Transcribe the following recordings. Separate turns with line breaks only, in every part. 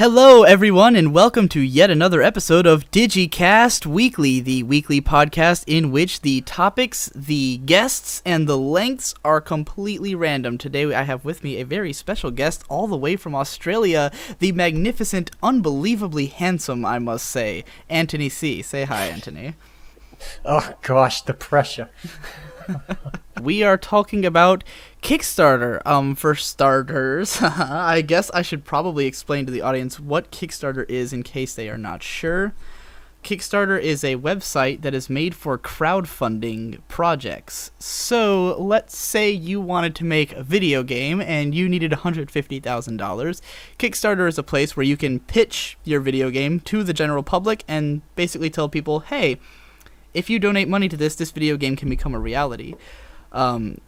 Hello, everyone, and welcome to yet another episode of DigiCast Weekly, the weekly podcast in which the topics, the guests, and the lengths are completely random. Today, I have with me a very special guest all the way from Australia, the magnificent, unbelievably handsome, I must say, Antony C. Say hi, Antony.
Oh, gosh, the pressure.
We are talking about Kickstarter. For starters, I guess I should probably explain to the audience what Kickstarter is in case they are not sure. Kickstarter is a website that is made for crowdfunding projects. So, let's say you wanted to make a video game and you needed $150,000. Kickstarter is a place where you can pitch your video game to the general public and basically tell people, hey, if you donate money to this video game can become a reality.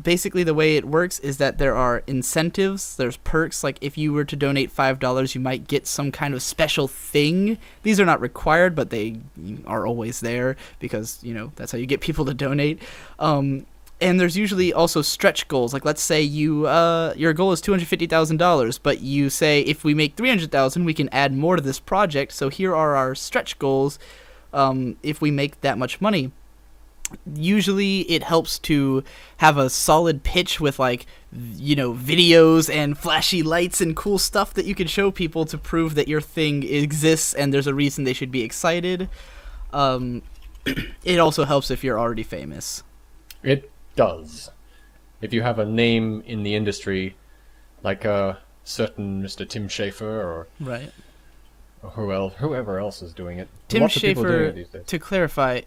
Basically, the way it works is that there are incentives, there's perks, like if you were to donate $5, you might get some kind of special thing. These are not required, but they are always there because, you know, that's how you get people to donate. And there's usually also stretch goals. Like, let's say your goal is $250,000, but you say, if we make $300,000, we can add more to this project, so here are our stretch goals. If we make that much money. Usually it helps to have a solid pitch with, like, you know, videos and flashy lights and cool stuff that you can show people to prove that your thing exists and there's a reason they should be excited. It also helps if you're already famous.
It does. If you have a name in the industry, like a certain Mr. Tim Schafer or...
Right.
Whoever else is doing it.
Tim
Lots of people doing it these
Schafer,
days.
to clarify,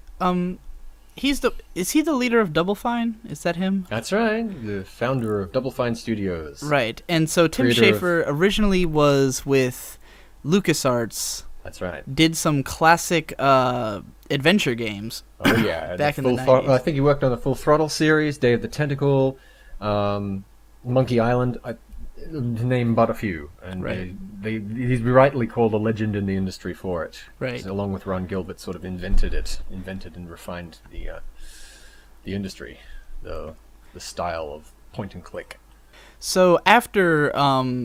is he the leader of Double Fine? Is that him?
That's right, the founder of Double Fine Studios.
Right, and so Tim
Creator
Schafer originally was with LucasArts.
That's right.
Did some classic adventure games.
Oh yeah,
back in the 90s.
I think he worked on the Full Throttle series, Day of the Tentacle, Monkey Island. To name but a few, and
right.
He's rightly called a legend in the industry for it.
Right.
Along with Ron Gilbert, sort of invented and refined the industry, the style of point and click.
So after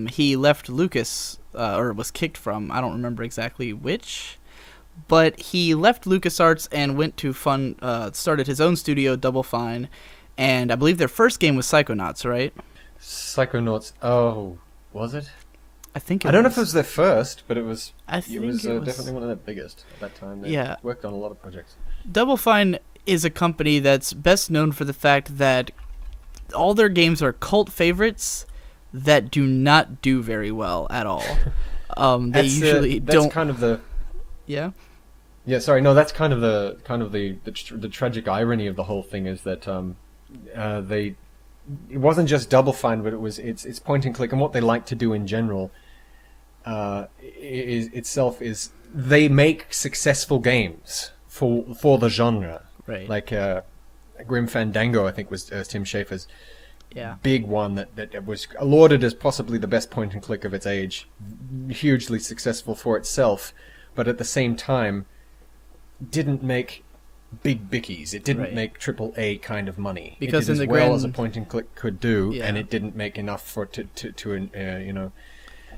he left Lucas, or was kicked from, I don't remember exactly which, but he left LucasArts and went to started his own studio, Double Fine, and I believe their first game was Psychonauts, right?
Psychonauts. Oh, was it?
I think.
I don't know if it was their first, but it was.
I think
it was
it was
definitely one of their biggest at that time. They
Yeah.
worked on a lot of projects.
Double Fine is a company that's best known for the fact that all their games are cult favorites that do not do very well at all. They usually
that's
don't.
kind of the.
Yeah.
Yeah, sorry. No, that's kind of the tragic irony of the whole thing is that they. It wasn't just Double Fine, but it's point and click, and what they like to do in general is they make successful games for the genre.
Right.
Like Grim Fandango, I think was Tim Schafer's big one that was lauded as possibly the best point and click of its age, hugely successful for itself, but at the same time didn't make big bickies. It didn't make AAA kind of money.
Because
it
in
did
the
as well as a point and click could do,
Yeah.
and it didn't make enough for to you know.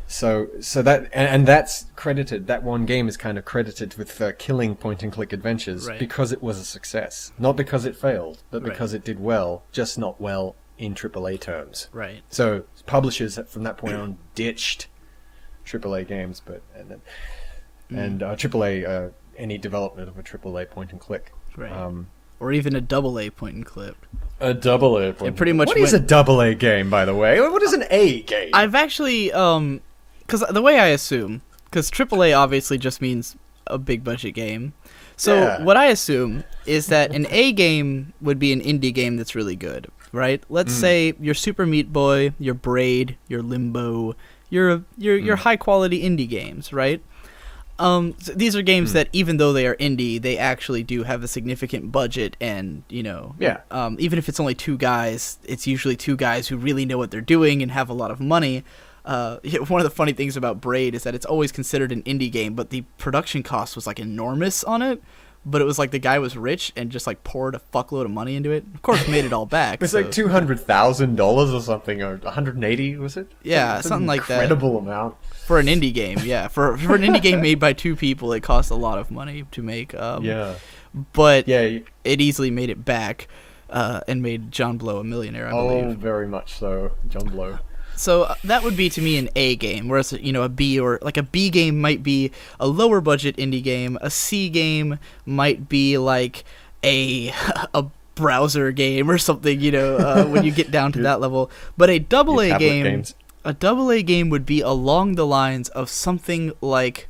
So that and that's credited. That one game is kind of credited with killing point and click adventures because it was a success, not because it failed, but because it did well, just not well in AAA terms.
Right.
So publishers from that point on ditched AAA games, and AAA any development of a AAA point and click.
Right. Or even a AA point and click.
A double A point.
It pretty much
What is a double A game, by the way? What is an A game?
I've actually, because the way I assume, because AAA obviously just means a big budget game. So what I assume is that an A game would be an indie game that's really good, right? Let's say your Super Meat Boy, your Braid, your Limbo, your high quality indie games, right? So these are games that, even though they are indie, they actually do have a significant budget, and even if it's only two guys, it's usually two guys who really know what they're doing and have a lot of money. One of the funny things about Braid is that it's always considered an indie game, but the production cost was like enormous on it. but it was like the guy was rich and just like poured a fuckload of money into it. Of course, made it all back.
It's like $200,000 or something, or 180, was it?
Yeah, something like that.
Incredible amount
for an indie game. Yeah, for an indie game made by two people, it cost a lot of money to make. But it easily made it back, and made John Blow a millionaire, I believe.
Oh, very much so, John Blow.
So that would be to me an A game, whereas a B, or like a B game might be a lower budget indie game. A C game might be like a browser game or something. When you get down to that level. But a double A game would be along the lines of something like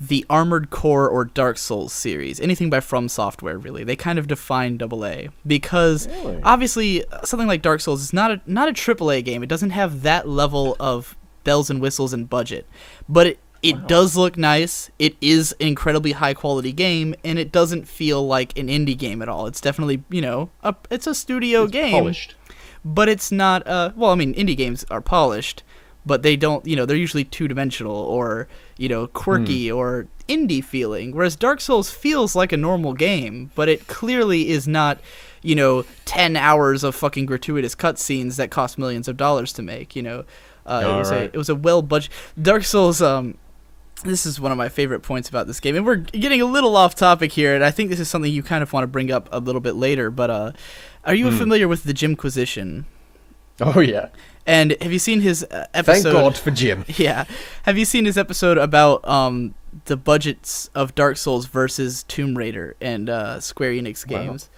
the Armored Core or Dark Souls series, anything by From Software, really. They kind of define AA, because obviously something like Dark Souls is not a AAA game. It doesn't have that level of bells and whistles and budget, but it does look nice. It is an incredibly high quality game, and it doesn't feel like an indie game at all. It's definitely it's a studio game, polished, but it's not. Indie games are polished, but they don't, they're usually two-dimensional or, quirky or indie feeling, whereas Dark Souls feels like a normal game, but it clearly is not, 10 hours of fucking gratuitous cutscenes that cost millions of dollars to make, it was a well-budgeted... Dark Souls, this is one of my favorite points about this game, and we're getting a little off topic here, and I think this is something you kind of want to bring up a little bit later, but are you familiar with the Jimquisition?
Oh, yeah.
And have you seen his episode?
Thank God for Jim.
Yeah. Have you seen his episode about the budgets of Dark Souls versus Tomb Raider and Square Enix games?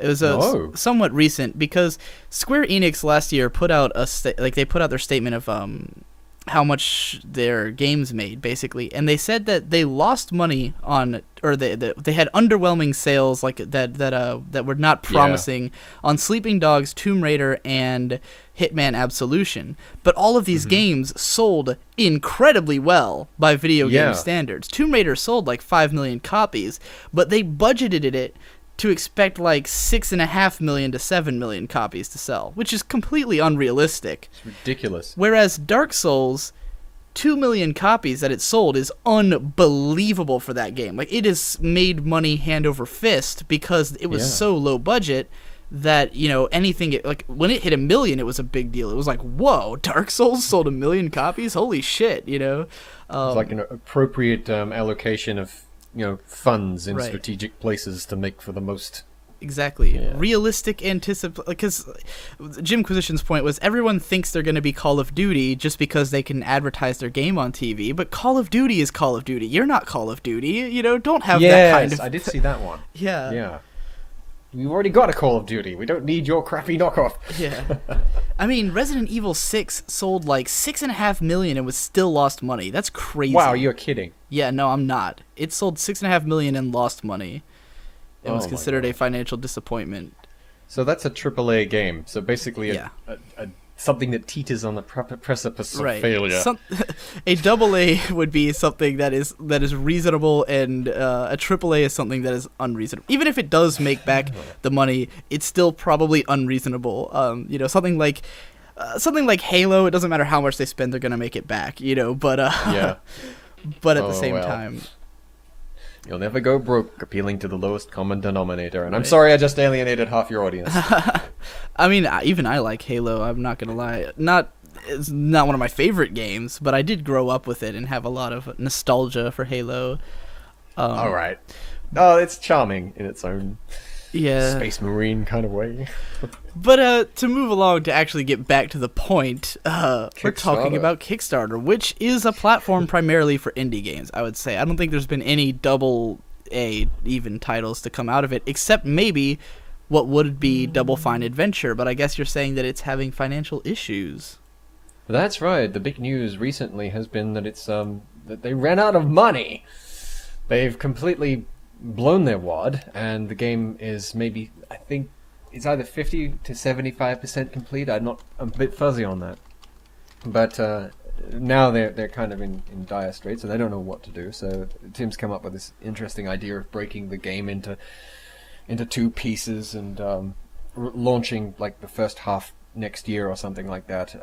Wow. It was somewhat recent, because Square Enix last year put out they put out their statement of how much their games made, basically, and they said that they lost money on, or they had underwhelming sales that were not promising on Sleeping Dogs, Tomb Raider, and Hitman Absolution. But all of these games sold incredibly well by video game standards. Tomb Raider sold like 5 million copies, but they budgeted it to expect like 6.5 million to 7 million copies to sell, which is completely unrealistic.
It's ridiculous.
Whereas Dark Souls, 2 million copies that it sold is unbelievable for that game. Like, it has made money hand over fist because it was so low budget that, anything, like, when it hit 1 million, it was a big deal. It was like, whoa, Dark Souls sold 1 million copies? Holy shit, It's
like an appropriate allocation of funds in strategic places to make for the most
realistic because Jimquisition's point was everyone thinks they're going to be Call of Duty just because they can advertise their game on TV, but Call of Duty is Call of Duty. You're not Call of Duty. Don't have that kind of...
I did see that one.
Yeah.
We've already got a Call of Duty. We don't need your crappy knockoff.
Yeah. I mean, Resident Evil 6 sold like 6.5 million and was still lost money. That's crazy.
Wow, you're kidding.
Yeah, no, I'm not. It sold 6.5 million and lost money. It was considered a financial disappointment.
So that's a AAA game. So basically a something that teeters on the precipice of failure.
A AA would be something that is reasonable, and a AAA is something that is unreasonable. Even if it does make back the money, it's still probably unreasonable. Something like Halo, it doesn't matter how much they spend, they're gonna make it back. But but at the same time.
You'll never go broke appealing to the lowest common denominator. And I'm sorry I just alienated half your audience.
I mean, even I like Halo, I'm not going to lie. It's not one of my favorite games, but I did grow up with it and have a lot of nostalgia for Halo.
All right. Oh, it's charming in its own Space Marine kind of way.
But to move along, to actually get back to the point, we're talking about Kickstarter, which is a platform primarily for indie games, I would say. I don't think there's been any AA even titles to come out of it, except maybe what would be Double Fine Adventure, but I guess you're saying that it's having financial issues.
That's right. The big news recently has been that it's that they ran out of money. They've completely blown their wad, and the game is maybe, I think it's either 50 to 75% complete. I'm a bit fuzzy on that, but now they're kind of in dire straits, and they don't know what to do. So Tim's come up with this interesting idea of breaking the game into two pieces and launching like the first half next year or something like that,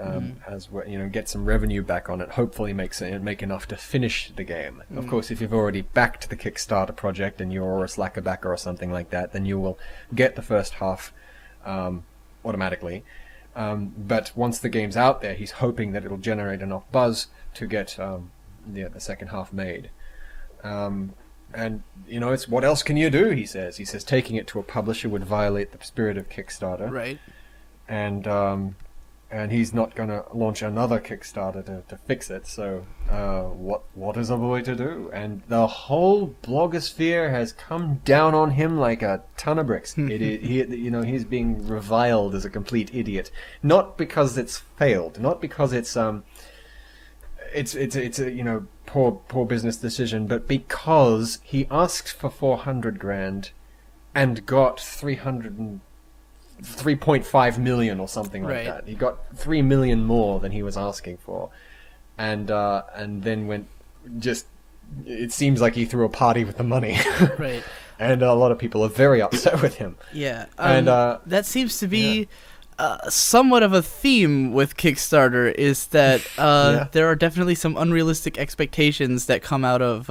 as get some revenue back on it. Hopefully, make enough to finish the game. Of course, if you've already backed the Kickstarter project and you're a slacker backer or something like that, then you will get the first half automatically. But once the game's out there, he's hoping that it'll generate enough buzz to get the second half made. And it's what else can you do? He says taking it to a publisher would violate the spirit of Kickstarter,
right?
And he's not going to launch another Kickstarter to fix it. So what is a boy to do? And the whole blogosphere has come down on him like a ton of bricks. He's being reviled as a complete idiot, not because it's failed, not because it's a poor business decision, but because he asked for $400,000 and got 3.5 million or something like that. He got 3 million more than he was asking for, and then went just. It seems like he threw a party with the money,
right?
And a lot of people are very upset with him.
Yeah,
and
that seems to be. Somewhat of a theme with Kickstarter is that there are definitely some unrealistic expectations that come out of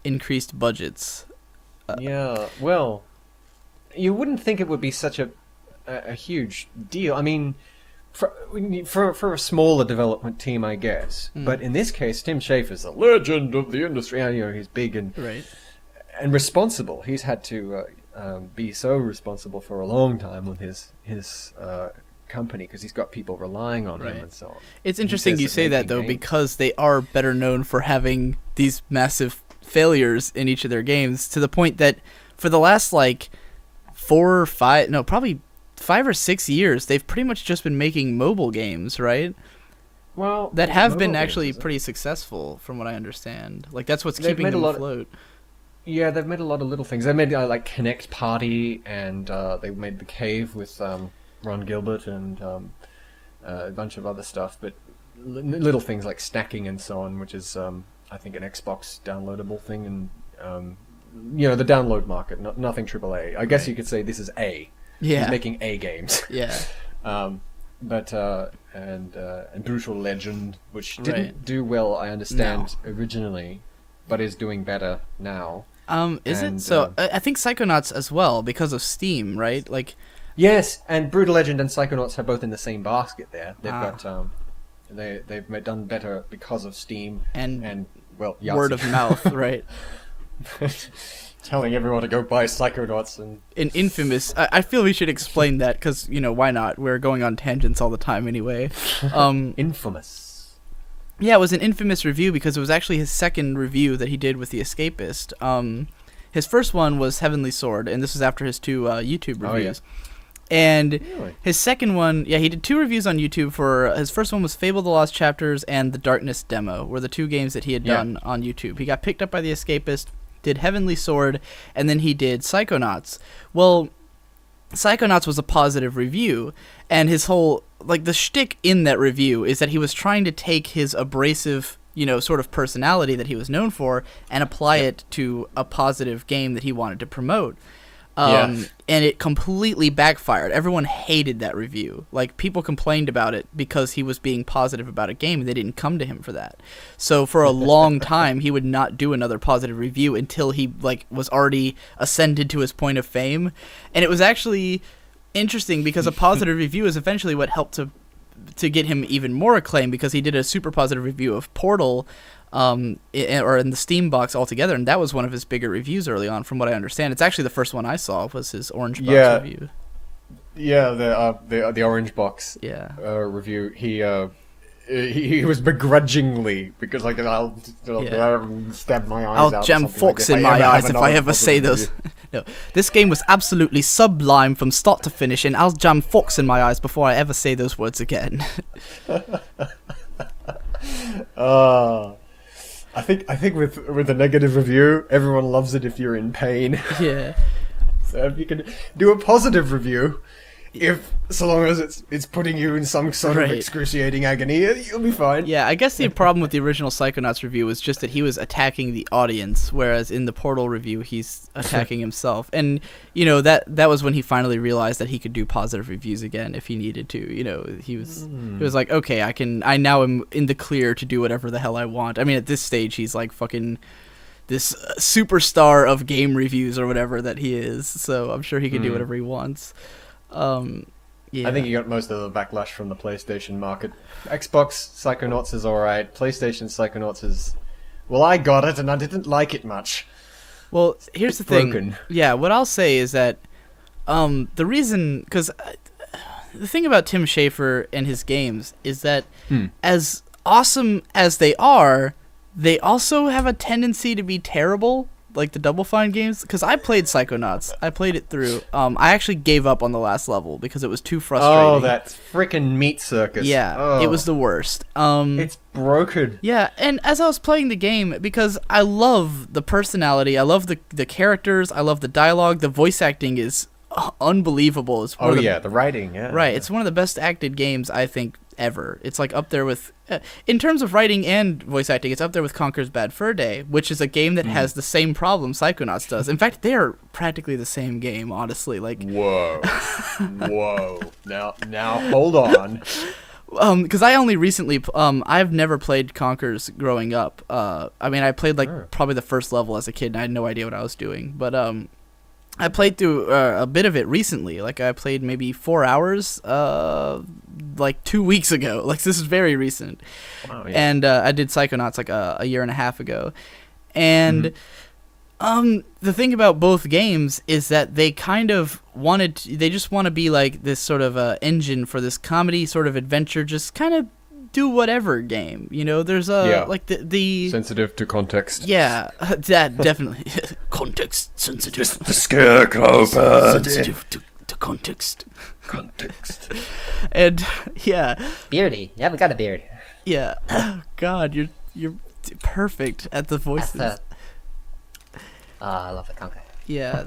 increased budgets.
Well, you wouldn't think it would be such a huge deal. I mean, for a smaller development team, I guess. But in this case, Tim Schafer's a legend of the industry. He's big and responsible. He's had to be so responsible for a long time with his company because he's got people relying on him and so on.
It's interesting you say that, though, because they are better known for having these massive failures in each of their games, to the point that for the last, 5 or 6 years, they've pretty much just been making mobile games, right?
Well,
that have been actually pretty successcron from what I understand. That's what's keeping them afloat.
Yeah, they've made a lot of little things. They made Connect Party, and they made The Cave with Ron Gilbert and a bunch of other stuff. But little things like stacking and so on, which is I think an Xbox downloadable thing, and the download market, nothing AAA. I guess you could say this is A. Yeah, he's making A games.
Yeah.
But and Brutal Legend, which didn't do well, I understand originally, but is doing better now.
Is it? So I think Psychonauts as well, because of Steam, right?
Yes, and Brutal Legend and Psychonauts are both in the same basket there. They've got they've done better because of Steam and Yahtzee.
Word of mouth, right?
Telling everyone to go buy Psychonauts and
in Infamous. I feel we should explain that because why not? We're going on tangents all the time anyway.
Infamous.
Yeah, it was an Infamous review because it was actually his second review that he did with The Escapist. His first one was Heavenly Sword, and this was after his 2 YouTube reviews. And his second one, he did 2 reviews on YouTube. For his first one was Fable: The Lost Chapters and The Darkness Demo, were the 2 games that he had done on YouTube. He got picked up by The Escapist, did Heavenly Sword, and then he did Psychonauts. Well, Psychonauts was a positive review, and his whole, the shtick in that review is that he was trying to take his abrasive, sort of personality that he was known for and apply it to a positive game that he wanted to promote. And it completely backfired. Everyone hated that review. People complained about it because he was being positive about a game, and they didn't come to him for that. So for a long time, he would not do another positive review until he was already ascended to his point of fame. And it was actually interesting because a positive review is eventually what helped to get him even more acclaim, because he did a super positive review of Portal, or in the Steam box altogether, and that was one of his bigger reviews early on, from what I understand. It's actually the first one I saw was his Orange Box review.
Yeah, the Orange Box review. He was begrudgingly, because I'll stab my eyes out.
I'll jam forks in my eyes if I ever say those. No, this game was absolutely sublime from start to finish, and I'll jam forks in my eyes before I ever say those words again.
I think with a negative review, everyone loves it if you're in pain.
Yeah.
So if you can do a positive review, so long as it's putting you in some sort of excruciating agony, you'll be fine.
Yeah, I guess the problem with the original Psychonauts review was just that he was attacking the audience, whereas in the Portal review, he's attacking himself. And, you know, that was when he finally realized that he could do positive reviews again if he needed to. You know, he was like, okay, I now am in the clear to do whatever the hell I want. I mean, at this stage, he's like fucking this superstar of game reviews or whatever that he is. So I'm sure he can do whatever he wants. Yeah.
I think he got most of the backlash from the PlayStation market. Xbox Psychonauts is alright. PlayStation Psychonauts is... Well, I got it, and I didn't like it much.
Well, here's the thing. Yeah, what I'll say is that the reason... Because the thing about Tim Schafer and his games is that as awesome as they are, they also have a tendency to be terrible. Like the Double Fine games, because I played Psychonauts. I played it through. I actually gave up on the last level because it was too frustrating.
Oh, that freaking meat circus.
Yeah, It was the worst.
It's broken.
Yeah, and as I was playing the game, because I love the personality, I love the characters, I love the dialogue, the voice acting is unbelievable. It's
the writing, yeah.
Right, it's one of the best acted games, I think, ever. It's like up there with... in terms of writing and voice acting, it's up there with Conker's Bad Fur Day, which is a game that has the same problem Psychonauts does. In fact, they're practically the same game, honestly. Like,
whoa. Now, hold on.
Because I only recently... I've never played Conker's growing up. I mean, I played, probably the first level as a kid, and I had no idea what I was doing. But, I played through a bit of it recently. Like, I played maybe 4 hours, 2 weeks ago. Like, this is very recent.
Wow, yeah.
And I did Psychonauts, a year and a half ago. And the thing about both games is that they kind of they just want to be, like, this sort of engine for this comedy sort of adventure, just kind of do whatever game, you know. There's like the
sensitive to context.
Yeah, that definitely context sensitive.
The scarecrow bird.
Sensitive to context. And yeah,
beardy. You haven't got a beard.
Yeah. Oh, God, you're perfect at the voices.
I love the Conker.
Yeah.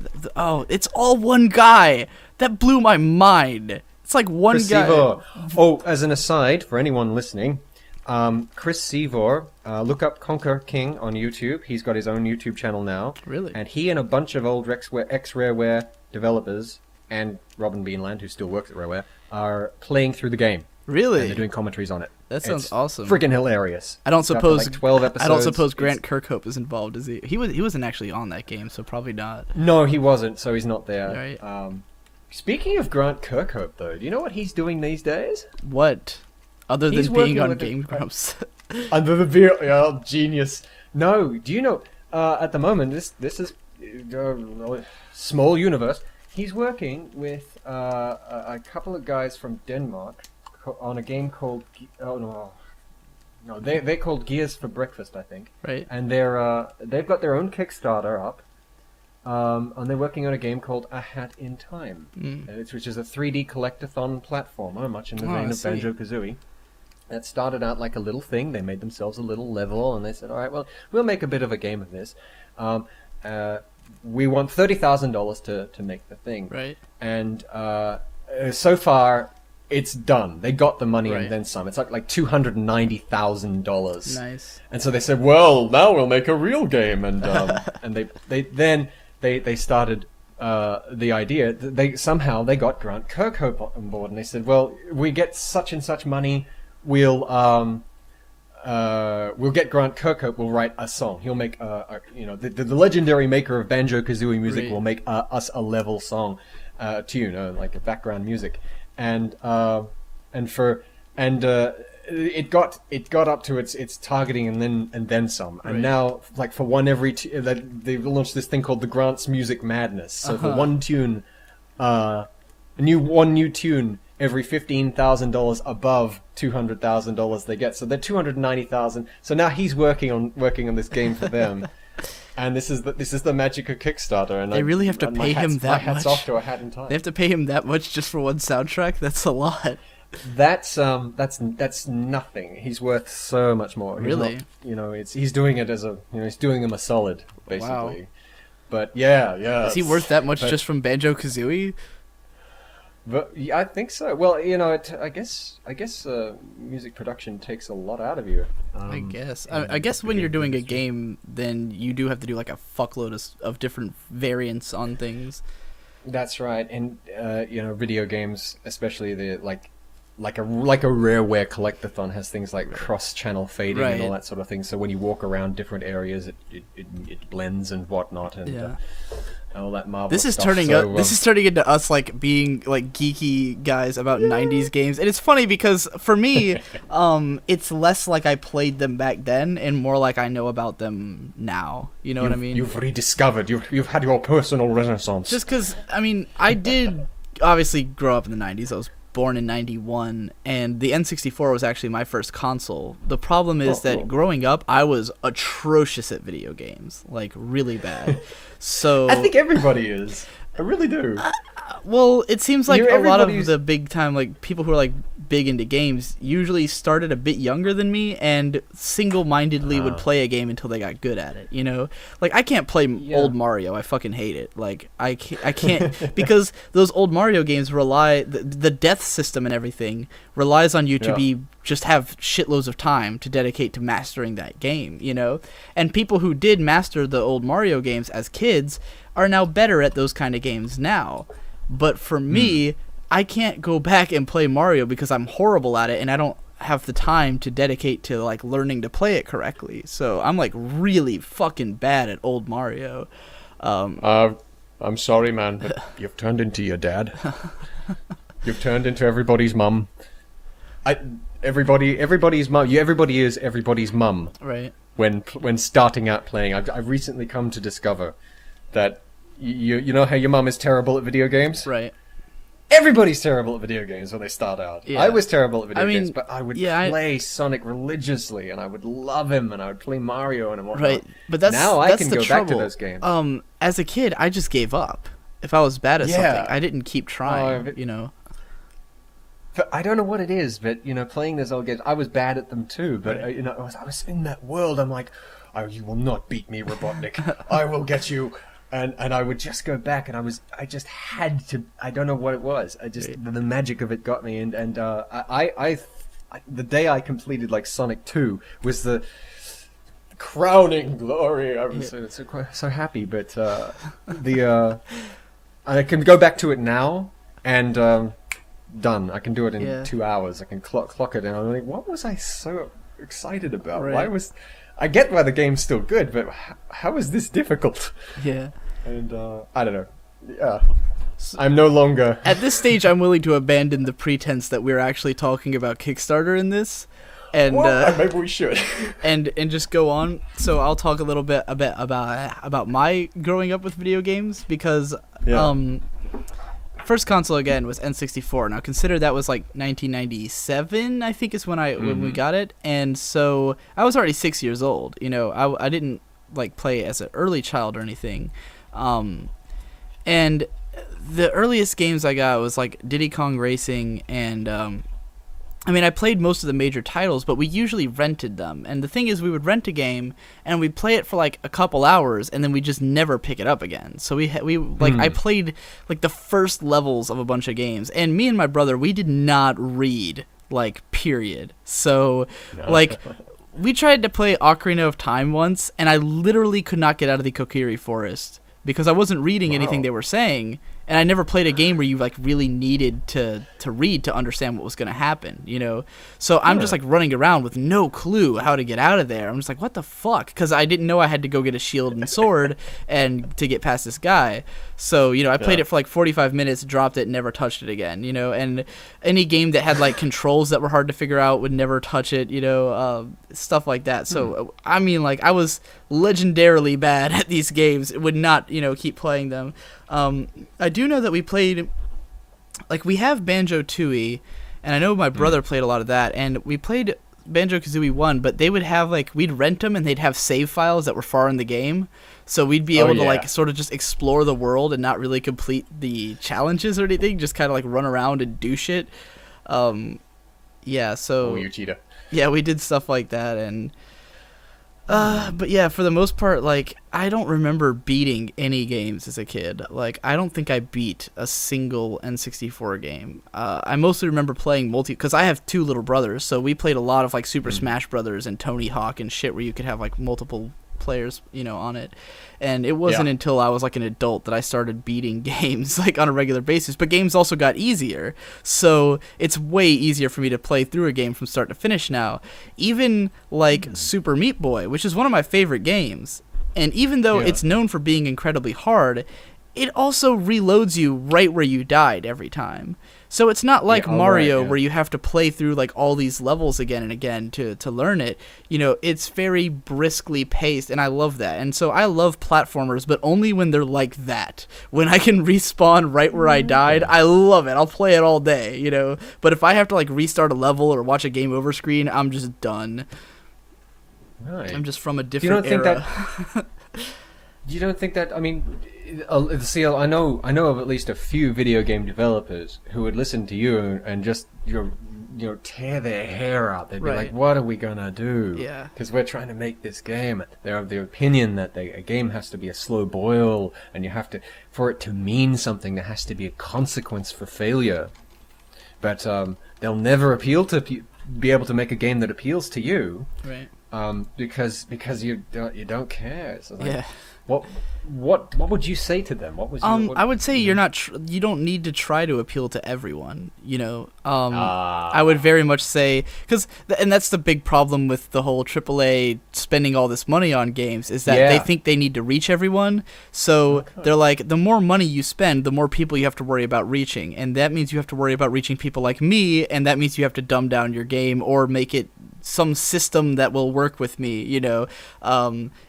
It's all one guy. That blew my mind. It's like one
Chris
guy.
Seavor. Oh, as an aside, for anyone listening, Chris Seavor, look up Conker King on YouTube. He's got his own YouTube channel now.
Really?
And he and a bunch of old ex-Rareware developers, and Robin Beanland, who still works at Rareware, are playing through the game.
Really?
And they're doing commentaries on it.
That sounds awesome.
Freaking hilarious.
I don't suppose
12 episodes.
I don't suppose Grant Kirkhope is involved, is he? He wasn't actually on that game, so probably not.
No, he wasn't, so he's not there.
Right.
Speaking of Grant Kirkhope, though, do you know what he's doing these days?
What? Other than being on Game Grumps.
Under the beer, genius. No, do you know? At the moment, this is small universe. He's working with a couple of guys from Denmark on a game called they're called Gears for Breakfast, I think.
Right.
And they've got their own Kickstarter up. And they're working on a game called A Hat in Time, which is a 3D collectathon platformer, much in the vein of Banjo-Kazooie. It started out like a little thing. They made themselves a little level, and they said, all right, well, we'll make a bit of a game of this. We want $30,000 to make the thing.
Right.
And so far, it's done. They got the money and then some. It's like $290,000.
Nice.
And so they said, well, now we'll make a real game. And and they started the idea. They got Grant Kirkhope on board, and they said, well, we get such and such money. We'll get Grant Kirkhope. We'll write a song. He'll make the legendary maker of Banjo-Kazooie music will make us a level song, tune, like a background music, and it got up to its targeting and then some, and now like for one they've launched this thing called the Grant's Music Madness. So for one tune, one new tune every $15,000 above $200,000 they get. So they're $290,000. So now he's working on this game for them. And this is the magic of Kickstarter. And
they really have to pay him that much.
Hats off to A Hat in Time.
They have to pay him that much just for one soundtrack. That's a lot.
That's nothing. He's worth so much more.
Really?
He's doing it as he's doing him a solid, basically.
Wow.
But yeah.
Is he worth that much just from Banjo-Kazooie?
But yeah, I think so. Well, I guess music production takes a lot out of you.
I guess. I guess when you're doing a game, then you do have to do like a fuckload of different variants on things.
That's right, and video games, especially the like a Rareware collectathon, has things like cross-channel fading and all that sort of thing. So when you walk around different areas, it blends and whatnot, and all that marvelous
This is
stuff.
This is turning into us like being like geeky guys about '90s games, and it's funny because for me, it's less like I played them back then and more like I know about them now. You know what I mean?
You've rediscovered. You've had your personal renaissance.
Just because I did obviously grow up in the '90s. I was born in '91, and the N64 was actually my first console. The problem is that growing up, I was atrocious at video games, like really bad. So
I think everybody is. I really do.
Well, it seems like a lot of the big time, like people who are like big into games, usually started a bit younger than me and single-mindedly would play a game until they got good at it. Like I can't play old Mario. I fucking hate it. Like I can't because those old Mario games rely the death system and everything relies on you to just have shitloads of time to dedicate to mastering that game. And people who did master the old Mario games as kids are now better at those kind of games now. But for me, I can't go back and play Mario because I'm horrible at it and I don't have the time to dedicate to like learning to play it correctly. So I'm like really fucking bad at old Mario.
I'm sorry, man, but you've turned into your dad. You've turned into everybody's mum. Everybody's mum. Everybody is everybody's mum.
Right.
When starting out playing, I've recently come to discover that you know how your mum is terrible at video games?
Right.
Everybody's terrible at video games when they start out.
Yeah.
I was terrible at video games, but I would play Sonic religiously, and I would love him, and I would play Mario and whatnot.
Right, but that's
I can
the
go
trouble.
back to those games.
As a kid, I just gave up. If I was bad at something, I didn't keep trying.
But I don't know what it is, but playing those old games, I was bad at them too. But I was in that world. I'm like, oh, you will not beat me, Robotnik. I will get you. And I would just go back, and I just had to. I don't know what it was. The magic of it got me, and I the day I completed like Sonic 2 was the crowning glory. I was so happy, but I can go back to it now, and done. I can do it in 2 hours. I can clock it, and I'm like, what was I so excited about?
Right.
Why was I get why the game's still good, but how is this difficult?
Yeah.
And I don't know. Yeah. I'm no longer...
At this stage, I'm willing to abandon the pretense that we're actually talking about Kickstarter in this. And
maybe we should.
and just go on. So I'll talk a little bit about my growing up with video games because first console again was N64. Now consider that was like 1997, I think is when we got it, and so I was already 6 years old. I didn't like play as an early child or anything, and the earliest games I got was like Diddy Kong Racing and I played most of the major titles, but we usually rented them. And the thing is, we would rent a game, and we'd play it for, like, a couple hours, and then we'd just never pick it up again. So I played, like, the first levels of a bunch of games. And me and my brother, we did not read, like, period. So, we tried to play Ocarina of Time once, and I literally could not get out of the Kokiri Forest because I wasn't reading anything they were saying. And I never played a game where you like really needed to read to understand what was going to happen, So I'm just like running around with no clue how to get out of there. I'm just like, what the fuck? Because I didn't know I had to go get a shield and sword and to get past this guy. So I played it for like 45 minutes, dropped it, never touched it again. And any game that had like controls that were hard to figure out would never touch it. Stuff like that. So I was legendarily bad at these games. It would not keep playing them. I do know that we played, like, we have Banjo-Tooie, and I know my brother played a lot of that, and we played Banjo-Kazooie 1, but they would have, like, we'd rent them, and they'd have save files that were far in the game, so we'd be able to, like, sort of just explore the world and not really complete the challenges or anything, just kind of, like, run around and do shit. So...
Oh, you cheater.
Yeah, we did stuff like that, and... But yeah, for the most part, like, I don't remember beating any games as a kid. Like, I don't think I beat a single N64 game. I mostly remember playing because I have two little brothers, so we played a lot of, like, Super Smash Brothers and Tony Hawk and shit where you could have, like, multiple players, on it. And it wasn't until I was like an adult that I started beating games like on a regular basis, but games also got easier, so it's way easier for me to play through a game from start to finish now. Even like Super Meat Boy, which is one of my favorite games, and even though it's known for being incredibly hard, it also reloads you right where you died every time. So it's not like Mario where you have to play through like all these levels again and again to learn it. It's very briskly paced, and I love that. And so I love platformers, but only when they're like that. When I can respawn right where I died, I love it. I'll play it all day, But if I have to like restart a level or watch a game over screen, I'm just done.
Right.
I'm just from a different era.
You don't think that? I mean, see, I know of at least a few video game developers who would listen to you and just tear their hair out. They'd be like, "What are we gonna do?"
Yeah,
because we're trying to make this game. They're of the opinion that a game has to be a slow boil, and you have to, for it to mean something, there has to be a consequence for failure. But they'll never appeal to be able to make a game that appeals to you,
right?
Because you don't care. So like,
yeah.
What would you say to them? What was
I would say you don't need to try to appeal to everyone. I would very much say and that's the big problem with the whole AAA spending all this money on games is that they think they need to reach everyone. So they're like, the more money you spend, the more people you have to worry about reaching, and that means you have to worry about reaching people like me, and that means you have to dumb down your game or make it some system that will work with me,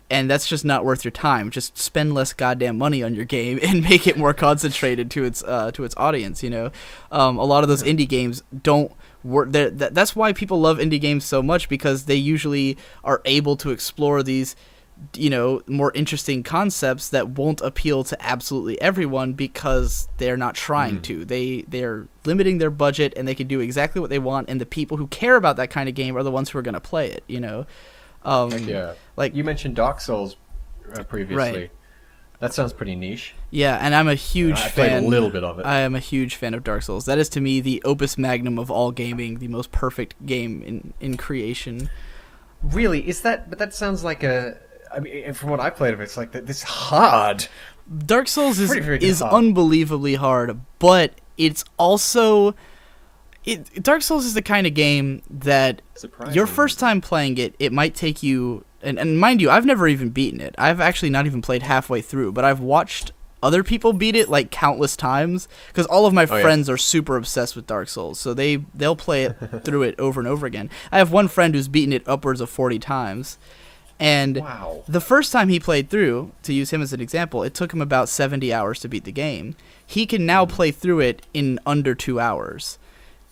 and that's just not worth your time. Just spend less goddamn money on your game and make it more concentrated to its audience. A lot of those indie games don't work. That's why people love indie games so much, because they usually are able to explore these more interesting concepts that won't appeal to absolutely everyone because they're not trying to. They're limiting their budget, and they can do exactly what they want, and the people who care about that kind of game are the ones who are going to play it, like
you mentioned Dark Souls previously.
Right.
That sounds pretty niche.
Yeah, and I'm a huge
I
fan.
played a little bit of it.
I am a huge fan of Dark Souls. That is, to me, the opus magnum of all gaming, the most perfect game in creation.
Really? Is that? But that sounds like I mean, from what I played of it, it's like this hard.
Dark Souls is
hard.
Unbelievably hard, but it's also... Dark Souls is the kind of game that your first time playing it might take you... And mind you, I've never even beaten it. I've actually not even played halfway through, but I've watched other people beat it like countless times, because all of my friends are super obsessed with Dark Souls, so they'll play it through it over and over again. I have one friend who's beaten it upwards of 40 times. And the first time he played through, to use him as an example, it took him about 70 hours to beat the game. He can now play through it in under 2 hours.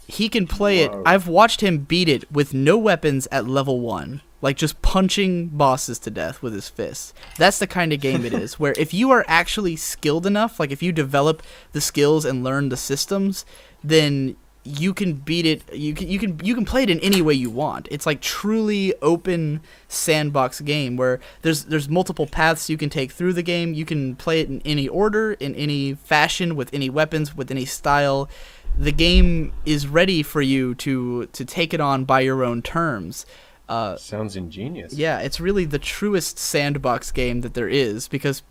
He can play it. I've watched him beat it with no weapons at level 1, like just punching bosses to death with his fists. That's the kind of game it is, where if you are actually skilled enough, like if you develop the skills and learn the systems, then you can beat it. You can play it in any way you want. It's like truly open sandbox game where there's multiple paths you can take through the game. You can play it in any order, in any fashion, with any weapons, with any style. The game is ready for you to take it on by your own terms.
Sounds ingenious.
Yeah, it's really the truest sandbox game that there is, because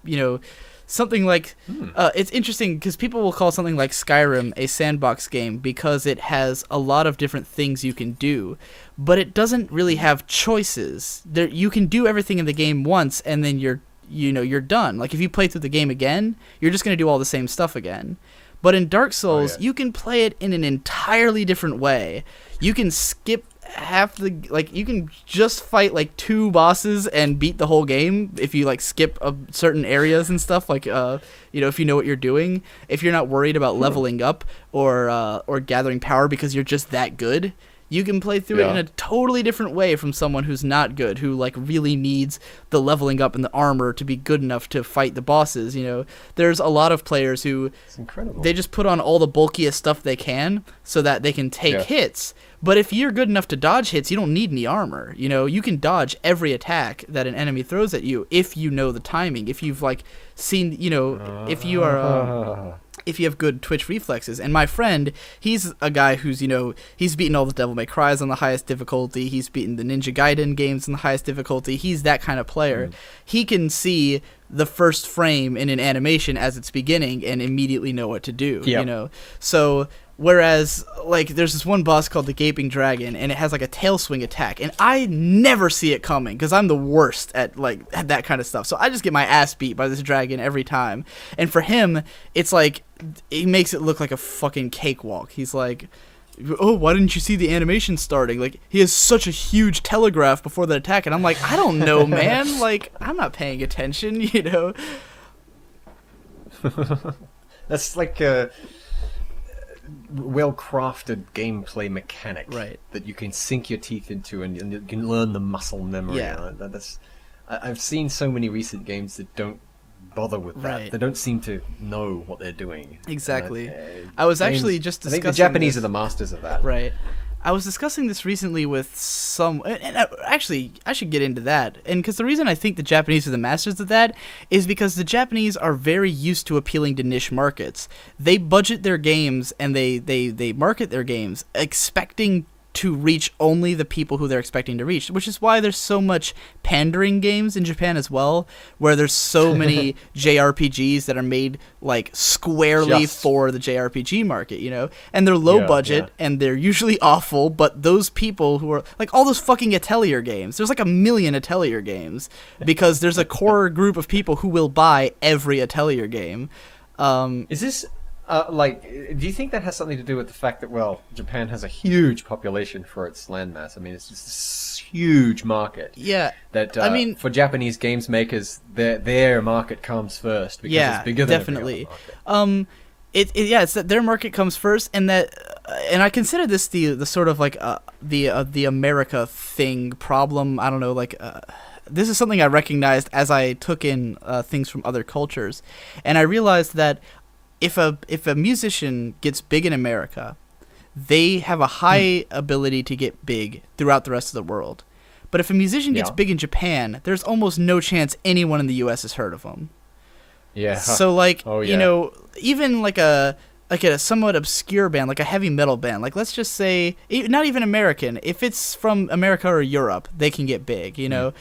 something like it's interesting because people will call something like Skyrim a sandbox game because it has a lot of different things you can do, but it doesn't really have choices. You can do everything in the game once, and then you're done. Like if you play through the game again, you're just going to do all the same stuff again. But in Dark Souls, you can play it in an entirely different way. You can skip you can just fight like 2 bosses and beat the whole game if you like skip certain areas and stuff, like if you know what you're doing, if you're not worried about leveling up or gathering power because you're just that good, You can play through it in a totally different way from someone who's not good, who like really needs the leveling up and the armor to be good enough to fight the bosses. You know, there's a lot of players who they just put on all the bulkiest stuff they can so that they can take hits. But if you're good enough to dodge hits, you don't need any armor. You know, you can dodge every attack that an enemy throws at you if you know the timing. If you've like seen, you know, if you are. If you have good twitch reflexes. And my friend, he's a guy who's, you know, he's beaten all the Devil May Cries on the highest difficulty. He's beaten the Ninja Gaiden games on the highest difficulty. He's that kind of player. He can see the first frame in an animation as it's beginning and immediately know what to do, you know? So, whereas, like, there's this one boss called the Gaping Dragon, and it has, like, a tail swing attack, and I never see it coming, because I'm the worst at, like, at that kind of stuff. So I just get my ass beat by this dragon every time. And for him, it's like, he makes it look like a fucking cakewalk. He's like, oh, why didn't you see the animation starting? Like, he has such a huge telegraph before the attack, and I'm like, I don't know, man. Like, I'm not paying attention, you know?
That's like a well-crafted gameplay mechanic that you can sink your teeth into, and you can learn the muscle memory. I've seen so many recent games that don't bother with that. They don't seem to know what they're doing.
Exactly. I was actually just discussing
I think the Japanese are the masters of that.
Right. I was discussing this recently with actually, I should get into that. And because the reason I think the Japanese are the masters of that is because the Japanese are very used to appealing to niche markets. They budget their games and they market their games expecting to reach only the people who they're expecting to reach, which is why there's so much pandering games in Japan as well, where there's so many JRPGs that are made like squarely for the JRPG market, you know, and they're low budget and they're usually awful, but those people who are like all those fucking Atelier games, there's like 1 million Atelier games because there's a core group of people who will buy every Atelier game.
Is this do you think that has something to do with the fact that, well, Japan has a huge population for its landmass? I mean, it's just this huge market.
Yeah.
That, I mean, for Japanese games makers, their market comes first because it's bigger than
definitely.
Every other market.
It's that their market comes first, and that, and I consider this the sort of like the America thing problem. I don't know, like. This is something I recognized as I took in things from other cultures, and I realized that if a musician gets big in America, they have a high ability to get big throughout the rest of the world. But if a musician gets big in Japan, there's almost no chance anyone in the U.S. has heard of them.
Yeah.
So like, you know, even like a somewhat obscure band, like a heavy metal band, like let's just say, not even American, if it's from America or Europe, they can get big, you know.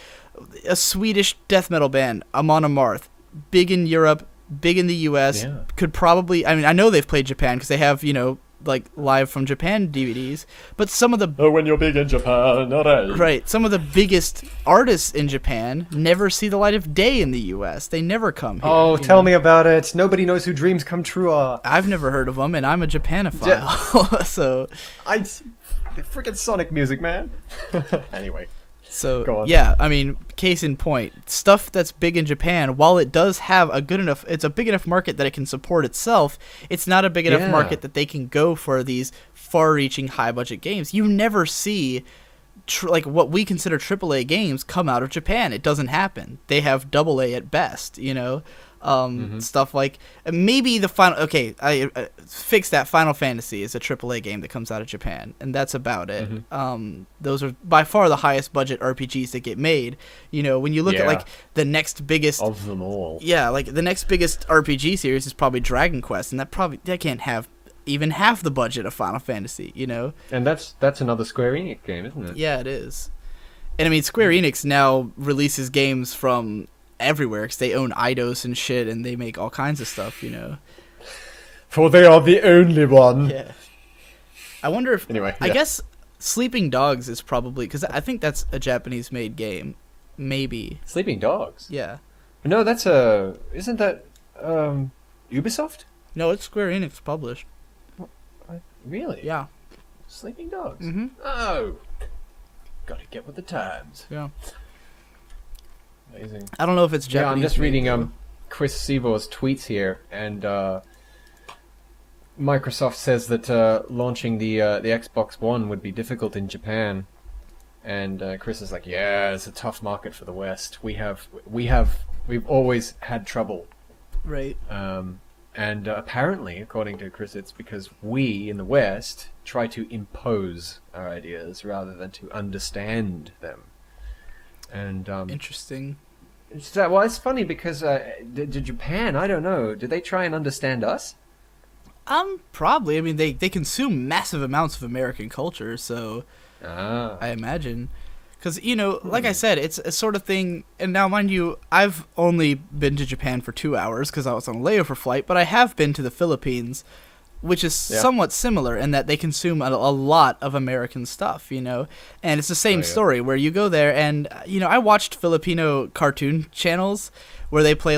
A Swedish death metal band, Amon Amarth, big in Europe, big in the U.S., could probably, I mean, I know they've played Japan because they have, you know, like live from Japan DVDs, but some of the
when you're big in Japan,
right, some of the biggest artists in Japan never see the light of day in the U.S. They never come here.
Oh, tell me about it. Nobody knows who Dreams Come True are.
I've never heard of them, and I'm a Japanophile. So
freaking Sonic music, man. Anyway.
So, yeah, I mean, case in point, stuff that's big in Japan, while it does have it's a big enough market that it can support itself, it's not a big enough market that they can go for these far-reaching, high-budget games. You never see, like, what we consider AAA games come out of Japan. It doesn't happen. They have AA at best, you know? Stuff like maybe the final. Okay, I fix that. Final Fantasy is a AAA game that comes out of Japan, and that's about it. Those are by far the highest budget RPGs that get made. You know, when you look at like the next biggest
of them all.
Yeah, like the next biggest RPG series is probably Dragon Quest, and that can't have even half the budget of Final Fantasy. You know,
and that's another Square Enix game, isn't it?
Yeah, it is. And I mean, Square Enix now releases games from everywhere because they own Eidos and shit, and they make all kinds of stuff, you know.
For they are the only one.
Yeah. I wonder if... Anyway, I guess Sleeping Dogs is probably... Because I think that's a Japanese-made game. Maybe.
Sleeping Dogs?
Yeah.
No, that's a... Isn't that Ubisoft?
No, it's Square Enix published.
Really?
Yeah.
Sleeping Dogs?
Mm-hmm.
Oh. Gotta get with the times.
Yeah.
Amazing.
I don't know if it's Japanese.
Yeah, I'm just reading Chris Sevor's tweets here, and Microsoft says that launching the Xbox One would be difficult in Japan, and Chris is like, "Yeah, it's a tough market for the West. We've always had trouble."
Right.
And apparently, according to Chris, it's because we in the West try to impose our ideas rather than to understand them. And
Interesting.
well, it's funny because did Japan? I don't know. Did they try and understand us?
Probably. I mean, they consume massive amounts of American culture, so I imagine. Because, like I said, it's a sort of thing, and now, mind you, I've only been to Japan for 2 hours because I was on a layover flight, but I have been to the Philippines, which is somewhat similar in that they consume a lot of American stuff, and it's the same story where you go there, and, I watched Filipino cartoon channels where they play,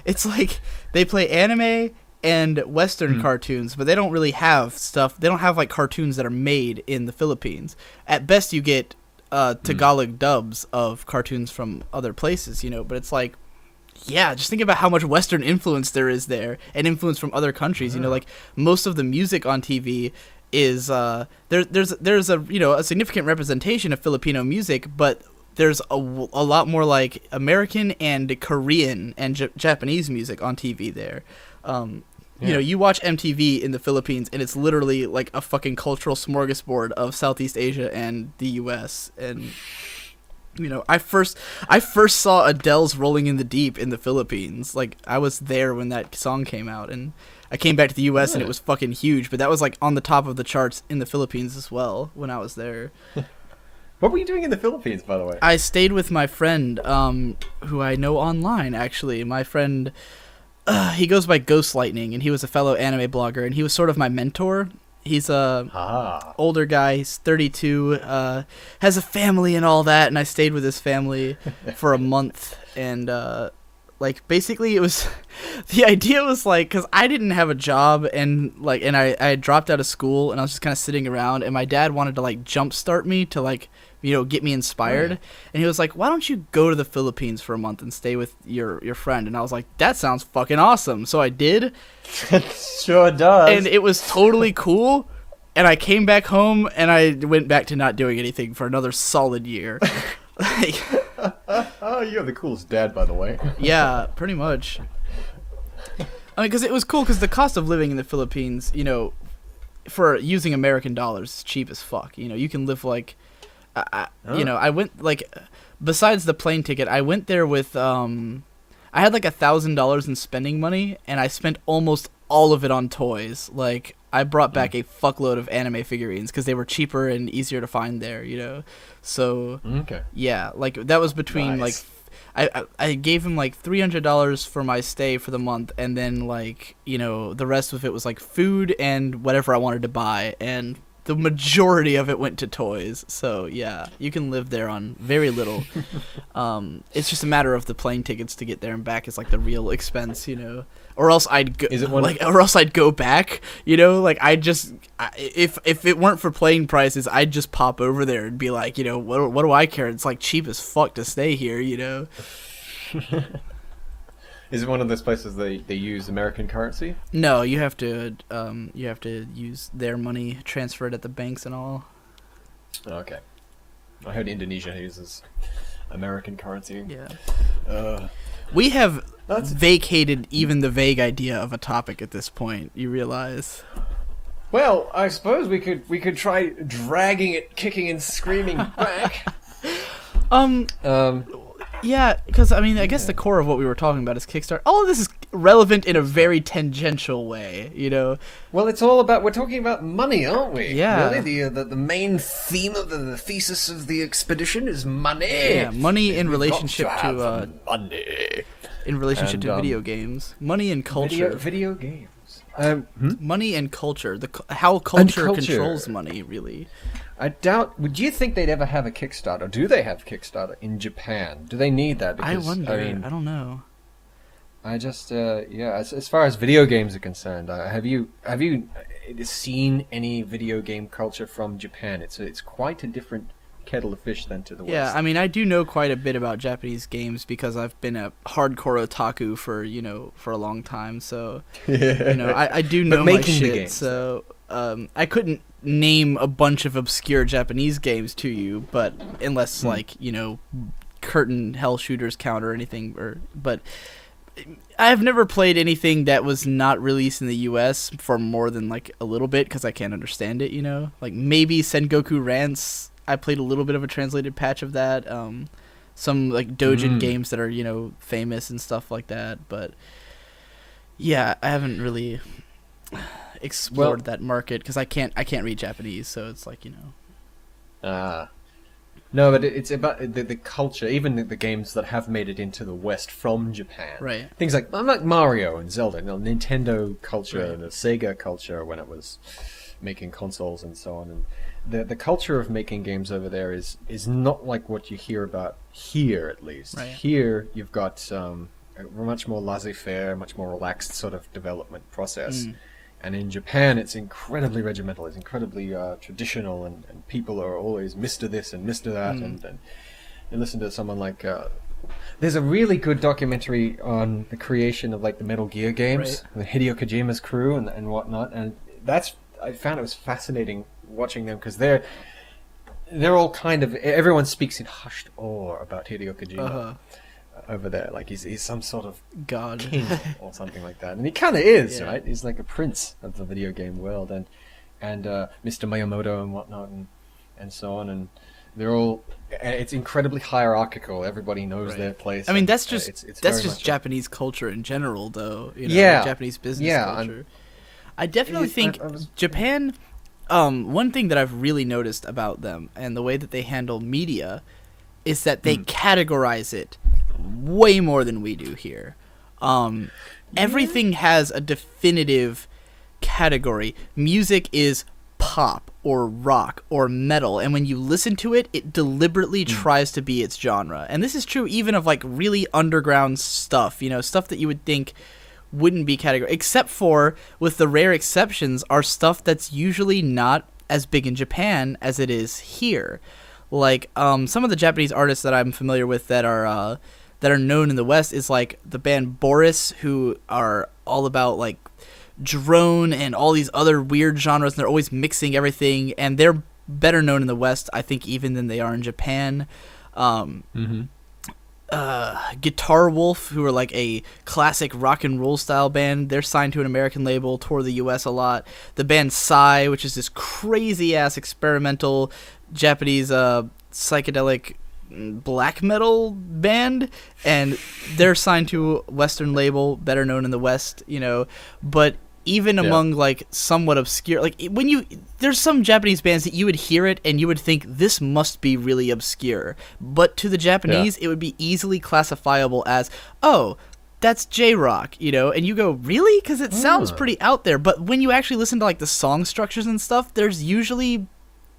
it's like they play anime and Western cartoons, but they don't really have stuff. They don't have cartoons that are made in the Philippines. At best, you get Tagalog dubs of cartoons from other places, but it's like, just think about how much Western influence there is there, and influence from other countries. Most of the music on TV is there's a significant representation of Filipino music, but there's a lot more American and Korean and Japanese music on TV there. You watch MTV in the Philippines, and it's literally like a fucking cultural smorgasbord of Southeast Asia and the U.S. And I first saw Adele's "Rolling in the Deep" in the Philippines. I was there when that song came out, and I came back to the U.S. and it was fucking huge. But that was on the top of the charts in the Philippines as well when I was there.
What were you doing in the Philippines, by the way?
I stayed with my friend, who I know online. Actually, my friend. He goes by Ghost Lightning, and he was a fellow anime blogger, and he was sort of my mentor. He's a older guy. He's 32, has a family and all that, and I stayed with his family for a month. And basically, it was the idea was because I didn't have a job, and I had dropped out of school, and I was just kind of sitting around, and my dad wanted to jumpstart me to get me inspired. And he was like, "Why don't you go to the Philippines for a month and stay with your friend?" And I was like, "That sounds fucking awesome." So I did.
It sure does.
And it was totally cool. And I came back home, and I went back to not doing anything for another solid year.
Oh, you're the coolest dad, by the way.
Yeah, pretty much. I mean, because it was cool, because the cost of living in the Philippines, for using American dollars, is cheap as fuck. You can live I went besides the plane ticket, I went there with I had $1,000 in spending money, and I spent almost all of it on toys. I brought back a fuckload of anime figurines because they were cheaper and easier to find there. So yeah, that was between
nice.
I gave him $300 for my stay for the month, and then the rest of it was food and whatever I wanted to buy, and the majority of it went to toys. So yeah, you can live there on very little. It's just a matter of the plane tickets to get there and back is the real expense, or else I'd go. Or else I'd go back, if it weren't for plane prices, I'd just pop over there and be like, what do I care? It's cheap as fuck to stay here,
Is it one of those places they use American currency?
No, you have to use their money, transfer it at the banks and all.
Okay. I heard Indonesia uses American currency.
Yeah. We have vacated even the vague idea of a topic at this point. You realize?
Well, I suppose we could try dragging it, kicking and screaming back.
Yeah, because, I guess the core of what we were talking about is Kickstarter. All of this is relevant in a very tangential way,
Well, it's all about, we're talking about money, aren't we?
Yeah.
Really, the main theme of the thesis of the expedition is money.
Yeah, money in relationship to
money.
In relationship to video games. Money and culture.
Video games.
Money and culture. How culture controls money, really.
I doubt. Would you think they'd ever have a Kickstarter? Do they have Kickstarter in Japan? Do they need that?
Because, I wonder. I don't know.
I just, as far as video games are concerned, have you seen any video game culture from Japan? It's quite a different kettle of fish than to the
Yeah,
West.
I mean, I do know quite a bit about Japanese games because I've been a hardcore otaku for a long time. So, I do know my shit.
Games,
so, I couldn't name a bunch of obscure Japanese games to you, but unless curtain hell shooters count or anything, but I've never played anything that was not released in the U.S. for more than like a little bit because I can't understand it. Like maybe Sengoku Rants. I played a little bit of a translated patch of that. Some like doujin games that are famous and stuff like that. But yeah, I haven't really explored that market because I can't read Japanese, so it's like
No, but it's about the culture, even the games that have made it into the West from Japan.
Right.
Things like Mario and Zelda, Nintendo culture,
Right.
the Sega culture when it was making consoles and so on. And the culture of making games over there is not like what you hear about here, at least.
Right.
Here, you've got a much more laissez-faire, much more relaxed sort of development process. And in Japan, it's incredibly regimental. It's incredibly traditional, and people are always Mr. This and Mr. That. And you listen to someone like... there's a really good documentary on the creation of like the Metal Gear games, with Hideo Kojima's crew and whatnot. And I found it was fascinating watching them because they're all kind of... Everyone speaks in hushed awe about Hideo Kojima. Over there, like he's some sort of
god
king or something like that, and he kind of is, right? He's like a prince of the video game world, and Mr. Miyamoto and whatnot, and so on, and they're all. It's incredibly hierarchical. Everybody knows their place.
I mean, that's just
it's
Japanese culture in general, though. Japanese business culture. I definitely think Japan. One thing that I've really noticed about them and the way that they handle media is that they categorize it way more than we do here. Everything has a definitive category. Music is pop or rock or metal, and when you listen to it, it deliberately tries to be its genre. And this is true even of like really underground stuff, stuff that you would think wouldn't be categorized, except for, with the rare exceptions, are stuff that's usually not as big in Japan as it is here. Like some of the Japanese artists that I'm familiar with that are known in the West is like the band Boris, who are all about like drone and all these other weird genres, and they're always mixing everything, and they're better known in the West, I think, even than they are in Japan. Guitar Wolf, who are like a classic rock and roll style band, they're signed to an American label, tour the US a lot. The band Psy, which is this crazy ass experimental Japanese psychedelic black metal band, and they're signed to a Western label, better known in the West, but even among like somewhat obscure, like there's some Japanese bands that you would hear it and you would think this must be really obscure, but to the Japanese it would be easily classifiable as, oh, that's J-rock, and you go, really? Because it sounds pretty out there, but when you actually listen to like the song structures and stuff, there's usually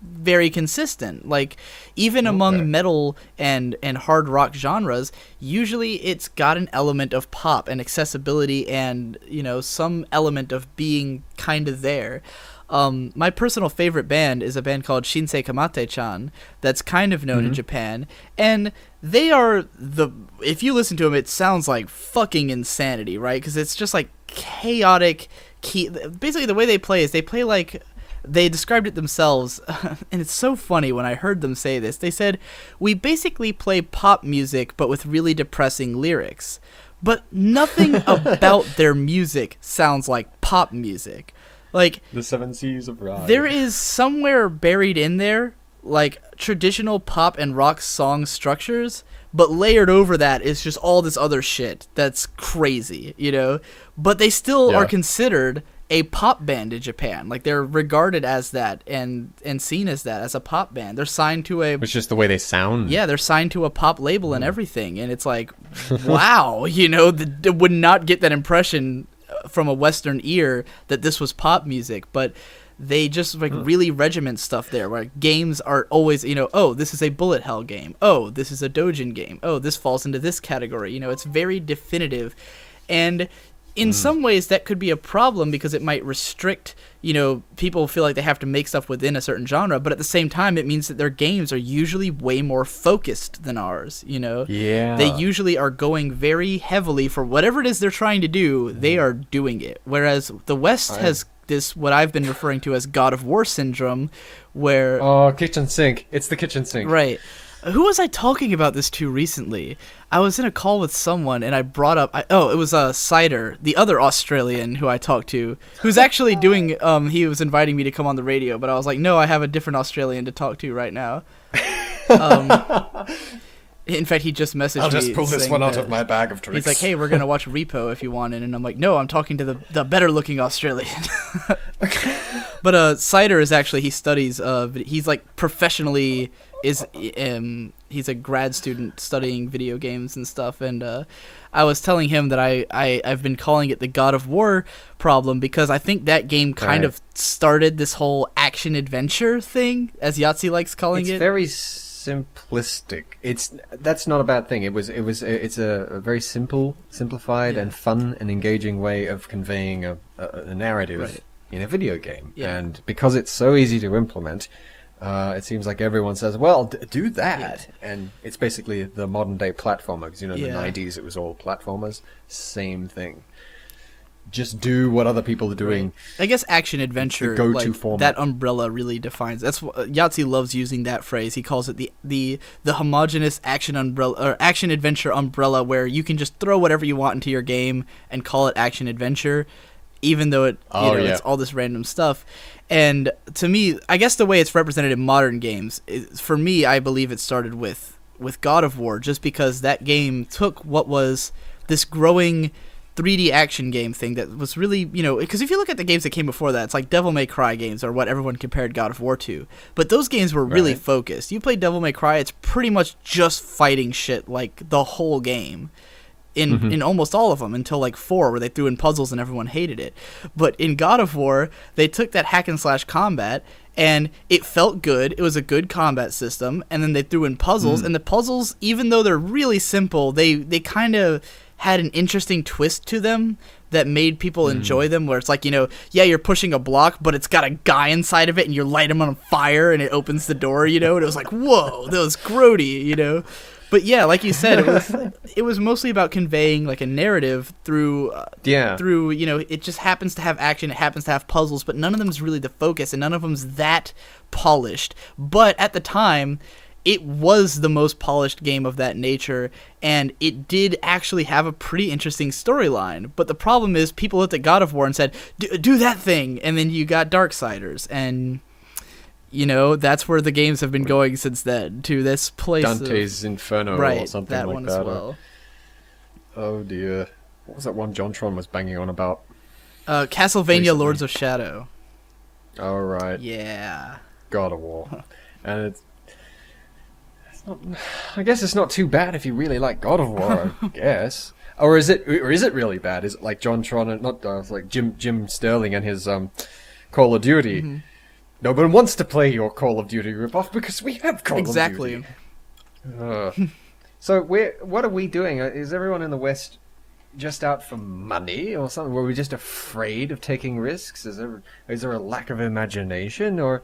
very consistent. Like even among metal and hard rock genres, usually it's got an element of pop and accessibility and some element of being kind of there. My personal favorite band is a band called Shinsei Kamate-chan that's kind of known in Japan, and they are if you listen to them, it sounds like fucking insanity, right? Because it's just like chaotic basically the way they play is they play like, they described it themselves, and it's so funny when I heard them say this. They said, we basically play pop music, but with really depressing lyrics. But nothing about their music sounds like pop music. Like,
the Seven Seas of Rye.
There is somewhere buried in there, like, traditional pop and rock song structures, but layered over that is just all this other shit that's crazy, But they still are considered a pop band in Japan. Like, they're regarded as that and seen as that, as a pop band. They're signed to a...
It's just the way they sound.
Yeah, they're signed to a pop label and everything. And it's like, wow, would not get that impression from a Western ear that this was pop music. But they just like really regiment stuff there, where games are always, oh, this is a bullet hell game. Oh, this is a doujin game. Oh, this falls into this category. It's very definitive. And in some ways that could be a problem because it might restrict, people feel like they have to make stuff within a certain genre, but at the same time it means that their games are usually way more focused than ours.
Yeah.
They usually are going very heavily for whatever it is they're trying to do, they are doing it. Whereas the West has this, what I've been referring to as God of War syndrome, where...
Oh, kitchen sink. It's the kitchen sink.
Right. Who was I talking about this to recently? I was in a call with someone, and I brought up... it was Cider, the other Australian who I talked to, who's actually doing... he was inviting me to come on the radio, but I was like, no, I have a different Australian to talk to right now. In fact, he just messaged me.
I'll just pull this one out of my bag of tricks.
He's like, hey, we're going to watch Repo if you want it. And I'm like, no, I'm talking to the better-looking Australian. But Cider is actually... He studies... he's like professionally... he's a grad student studying video games and stuff, and I was telling him that I've been calling it the God of War problem because I think that game kind of started this whole action adventure thing, as Yahtzee likes calling it.
It's very simplistic. That's not a bad thing. It's a very simplified and fun and engaging way of conveying a narrative in a video game, and because it's so easy to implement. It seems like everyone says, well, do that. Yeah. And it's basically the modern day platformer. Because, in the 90s, it was all platformers. Same thing. Just do what other people are doing.
Right. I guess action adventure,
go-to format.
That umbrella really defines. That's what Yahtzee loves using that phrase. He calls it the homogeneous action umbrella or action adventure umbrella, where you can just throw whatever you want into your game and call it action adventure, even though it's all this random stuff. And to me, I guess the way it's represented in modern games, for me, I believe it started with God of War, just because that game took what was this growing 3D action game thing that was really, because if you look at the games that came before that, it's like Devil May Cry games are what everyone compared God of War to. But those games were really focused. You play Devil May Cry, it's pretty much just fighting shit like the whole game. In almost all of them, until like 4, where they threw in puzzles and everyone hated it. But in God of War, they took that hack and slash combat, and it felt good. It was a good combat system, and then they threw in puzzles, and the puzzles, even though they're really simple, they kind of had an interesting twist to them that made people enjoy them, where it's like, you're pushing a block, but it's got a guy inside of it, and you light him on fire, and it opens the door, and it was like, whoa, that was grody, But yeah, like you said, it was mostly about conveying like a narrative through it just happens to have action, it happens to have puzzles, but none of them is really the focus, and none of them's that polished. But at the time, it was the most polished game of that nature, and it did actually have a pretty interesting storyline. But the problem is, people looked at God of War and said, do that thing, and then you got Darksiders, and... that's where the games have been going since then, to this place
Dante's Inferno or something
that
like
one
that.
As well.
Oh dear. What was that one Jontron was banging on about?
Castlevania recently. Lords of Shadow.
Oh, right.
Yeah.
God of War. And it's not... I guess it's not too bad if you really like God of War, I guess. Or is it really bad? Is it like Jontron and not like Jim Sterling and his Call of Duty? Mm-hmm. No one wants to play your Call of Duty ripoff because we have Call of Duty. Exactly. So what are we doing? Is everyone in the West just out for money or something? Were we just afraid of taking risks? Is there a lack of imagination or?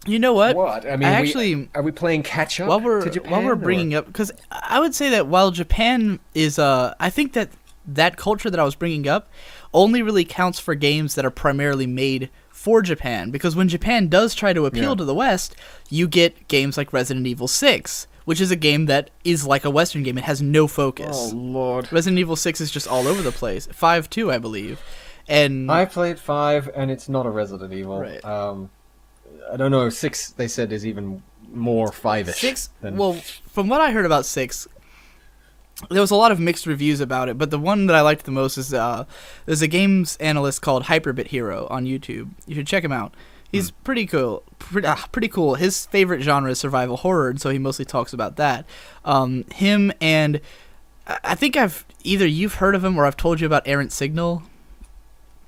You know what?
What? I mean, are we playing catch up to Japan?
While we're bringing up, because I would say that while Japan is, I think that culture that I was bringing up only really counts for games that are primarily made for Japan, because when Japan does try to appeal to the West, you get games like Resident Evil 6, which is a game that is like a Western game. It has no focus.
Oh, Lord.
Resident Evil 6 is just all over the place. 5 too, I believe. And
I played 5, and it's not a Resident Evil.
Right.
I don't know, 6, they said, is even more 5-ish.
6, well, from what I heard about 6... there was a lot of mixed reviews about it, but the one that I liked the most is there's a games analyst called Hyperbit Hero on YouTube. You should check him out. He's pretty cool. Pretty cool. His favorite genre is survival horror, and so he mostly talks about that. Him and I think either you've heard of him or I've told you about Errant Signal.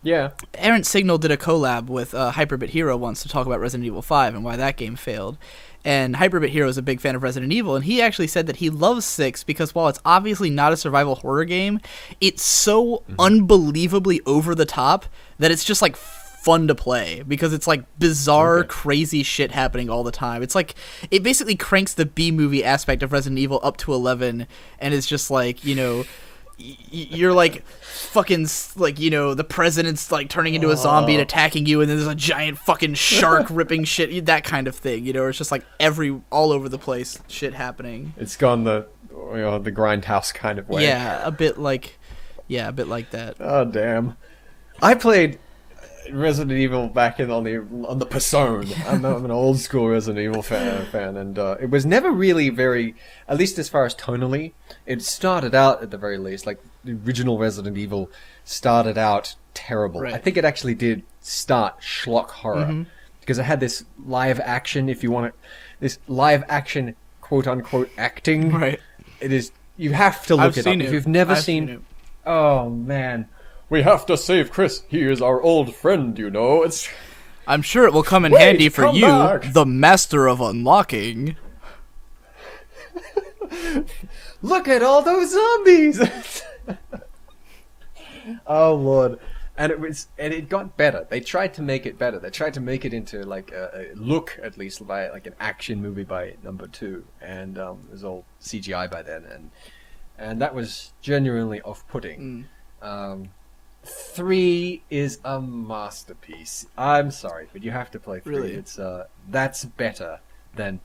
Yeah.
Errant Signal did a collab with Hyperbit Hero once to talk about Resident Evil 5 and why that game failed. And Hyperbit Hero is a big fan of Resident Evil, and he actually said that he loves 6 because while it's obviously not a survival horror game, it's so unbelievably over the top that it's just like fun to play because it's like bizarre, crazy shit happening all the time. It's like it basically cranks the B-movie aspect of Resident Evil up to 11, and it's just like, you know, you're like fucking like, you know, the president's like turning into a zombie and attacking you, and then there's a giant fucking shark ripping shit, that kind of thing, you know. It's just like all over the place shit happening.
It's gone the grindhouse kind of way.
Yeah, a bit like that.
Oh damn! I played Resident Evil back on the Persona. I'm an old school Resident Evil fan, and it was never really very, at least as far as tonally, it started out at the very least, like the original Resident Evil started out terrible.
Right.
I think it actually did start schlock horror because it had this live action, if you want it, this live action quote unquote acting.
Right.
It is, you have to look it up if you've never seen it. Oh man. We have to save Chris. He is our old friend, you know.
I'm sure it will come in handy for you, the master of unlocking.
Look at all those zombies! Oh lord. And it got better. They tried to make it better. They tried to make it into like a look, at least, by like an action movie by number 2. And it was all CGI by then, and that was genuinely off-putting. 3 is a masterpiece. I'm sorry, but you have to play 3.
Really?
It's that's better than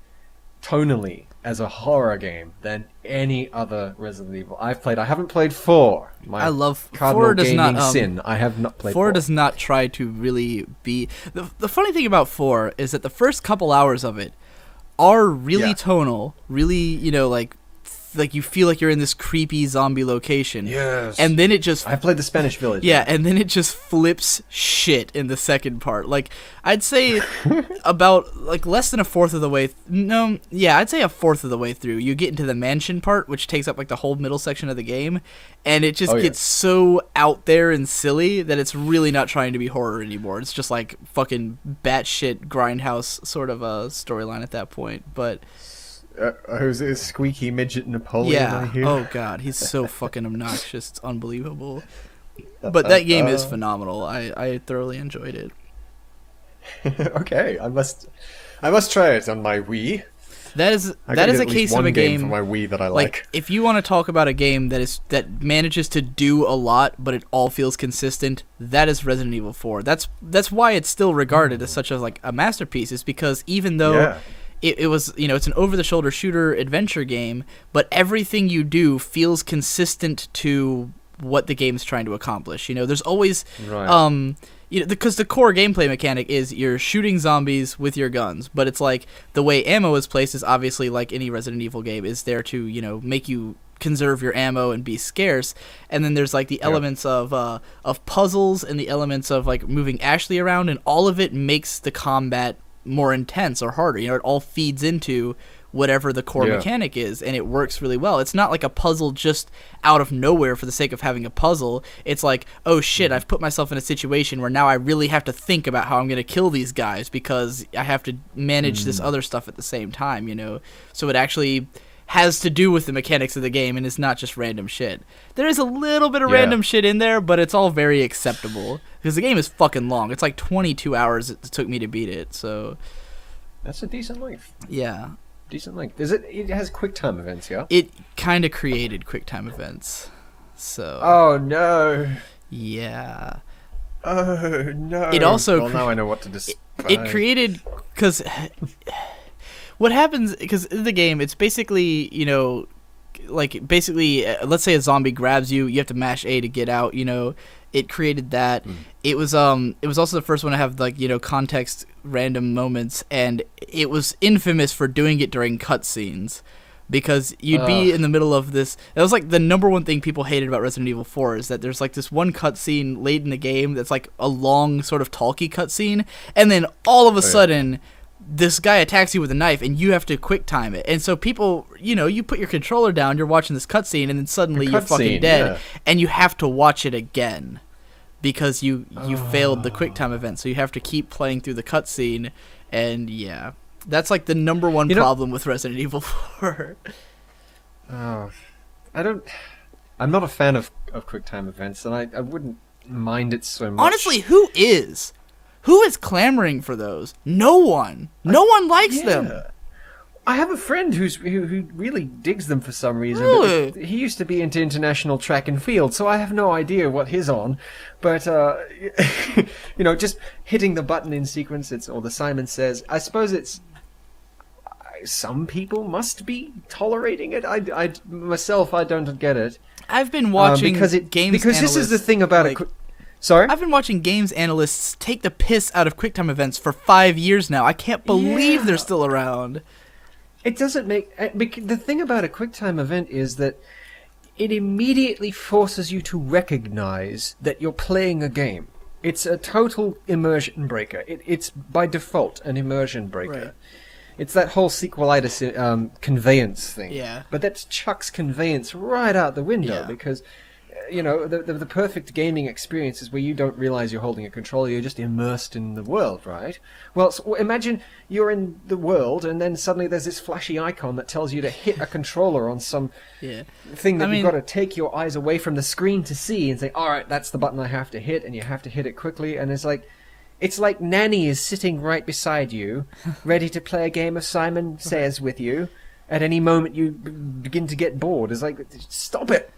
tonally as a horror game than any other Resident Evil I've played. I haven't played 4.
I love
4. Does not sin. I have not played 4.
4 does not try to really be the funny thing about 4 is that the first couple hours of it are really tonal, really, you know, like you feel like you're in this creepy zombie location.
Yes.
And then it just...
I played the Spanish Village.
Yeah, and then it just flips shit in the second part. Like, I'd say about, like, less than a fourth of the way... I'd say a fourth of the way through. You get into the mansion part, which takes up, like, the whole middle section of the game, and it just gets so out there and silly that it's really not trying to be horror anymore. It's just, like, fucking batshit grindhouse sort of a storyline at that point, but...
who's a squeaky midget Napoleon?
Yeah.
I hear?
Oh god, he's so fucking obnoxious. It's unbelievable. But that game is phenomenal. I thoroughly enjoyed it.
Okay, I must try it on my Wii.
That is a case of a game
for my Wii that I like.
If you want to talk about a game that manages to do a lot, but it all feels consistent, that is Resident Evil 4. That's why it's still regarded as such a masterpiece. Is because even though it was, you know, it's an over-the-shoulder shooter adventure game, but everything you do feels consistent to what the game's trying to accomplish. You know, there's always, because the core gameplay mechanic is you're shooting zombies with your guns, but it's like the way ammo is placed is obviously like any Resident Evil game is there to, you know, make you conserve your ammo and be scarce. And then there's like the elements of puzzles and the elements of like moving Ashley around, and all of it makes the combat more intense or harder. You know, it all feeds into whatever the core mechanic is, and it works really well. It's not like a puzzle just out of nowhere for the sake of having a puzzle. It's like, oh shit, I've put myself in a situation where now I really have to think about how I'm going to kill these guys because I have to manage this other stuff at the same time, you know? So it actually has to do with the mechanics of the game, and it's not just random shit. There is a little bit of random shit in there, but it's all very acceptable. Because the game is fucking long. It's like 22 hours it took me to beat it, so...
That's a decent length.
Yeah.
Decent length. It has QuickTime events, yeah?
It kind of created QuickTime events, so...
Oh, no.
Yeah.
Oh, no.
It also...
Well, now I know what to despise.
It created... Because... What happens, because in the game, it's basically, you know, like, basically, let's say a zombie grabs you, you have to mash A to get out, you know, it created that. It was also the first one to have, like, you know, context random moments, and it was infamous for doing it during cutscenes, because you'd be in the middle of this, that was, like, the number one thing people hated about Resident Evil 4, is that there's, like, this one cutscene late in the game that's, like, a long, sort of talky cutscene, and then all of a sudden... this guy attacks you with a knife, and you have to quick time it. And so people, you know, you put your controller down, you're watching this cutscene, and then suddenly you're fucking dead, and you have to watch it again because you failed the quick time event. So you have to keep playing through the cutscene, and yeah, That's like the number one
You know-
problem with Resident Evil 4.
Oh, I'm not a fan of QuickTime events, and I wouldn't mind it so much.
Honestly, who is? Who is clamoring for those? No one. No one likes them.
I have a friend who really digs them for some reason.
Really?
But he used to be into international track and field, so I have no idea what he's on. But just hitting the button in sequence, or the Simon Says. I suppose it's some people must be tolerating it. I myself, I don't get it.
I've been watching
because
this
is the thing about it. Sorry?
I've been watching games analysts take the piss out of QuickTime events for 5 years now. I can't believe they're still around.
It doesn't make... The thing about a QuickTime event is that it immediately forces you to recognize that you're playing a game. It's a total immersion breaker. It's by default an immersion breaker.
Right.
It's that whole sequelitis conveyance thing.
Yeah.
But that chucks conveyance right out the window because... the perfect gaming experience is where you don't realize you're holding a controller, you're just immersed in the world, right? Well, so imagine you're in the world and then suddenly there's this flashy icon that tells you to hit a controller on some thing that you've got to take your eyes away from the screen to see and say, all right, that's the button I have to hit, and you have to hit it quickly, and it's like Nanny is sitting right beside you, ready to play a game of Simon Says with you. At any moment you begin to get bored. It's like, stop it!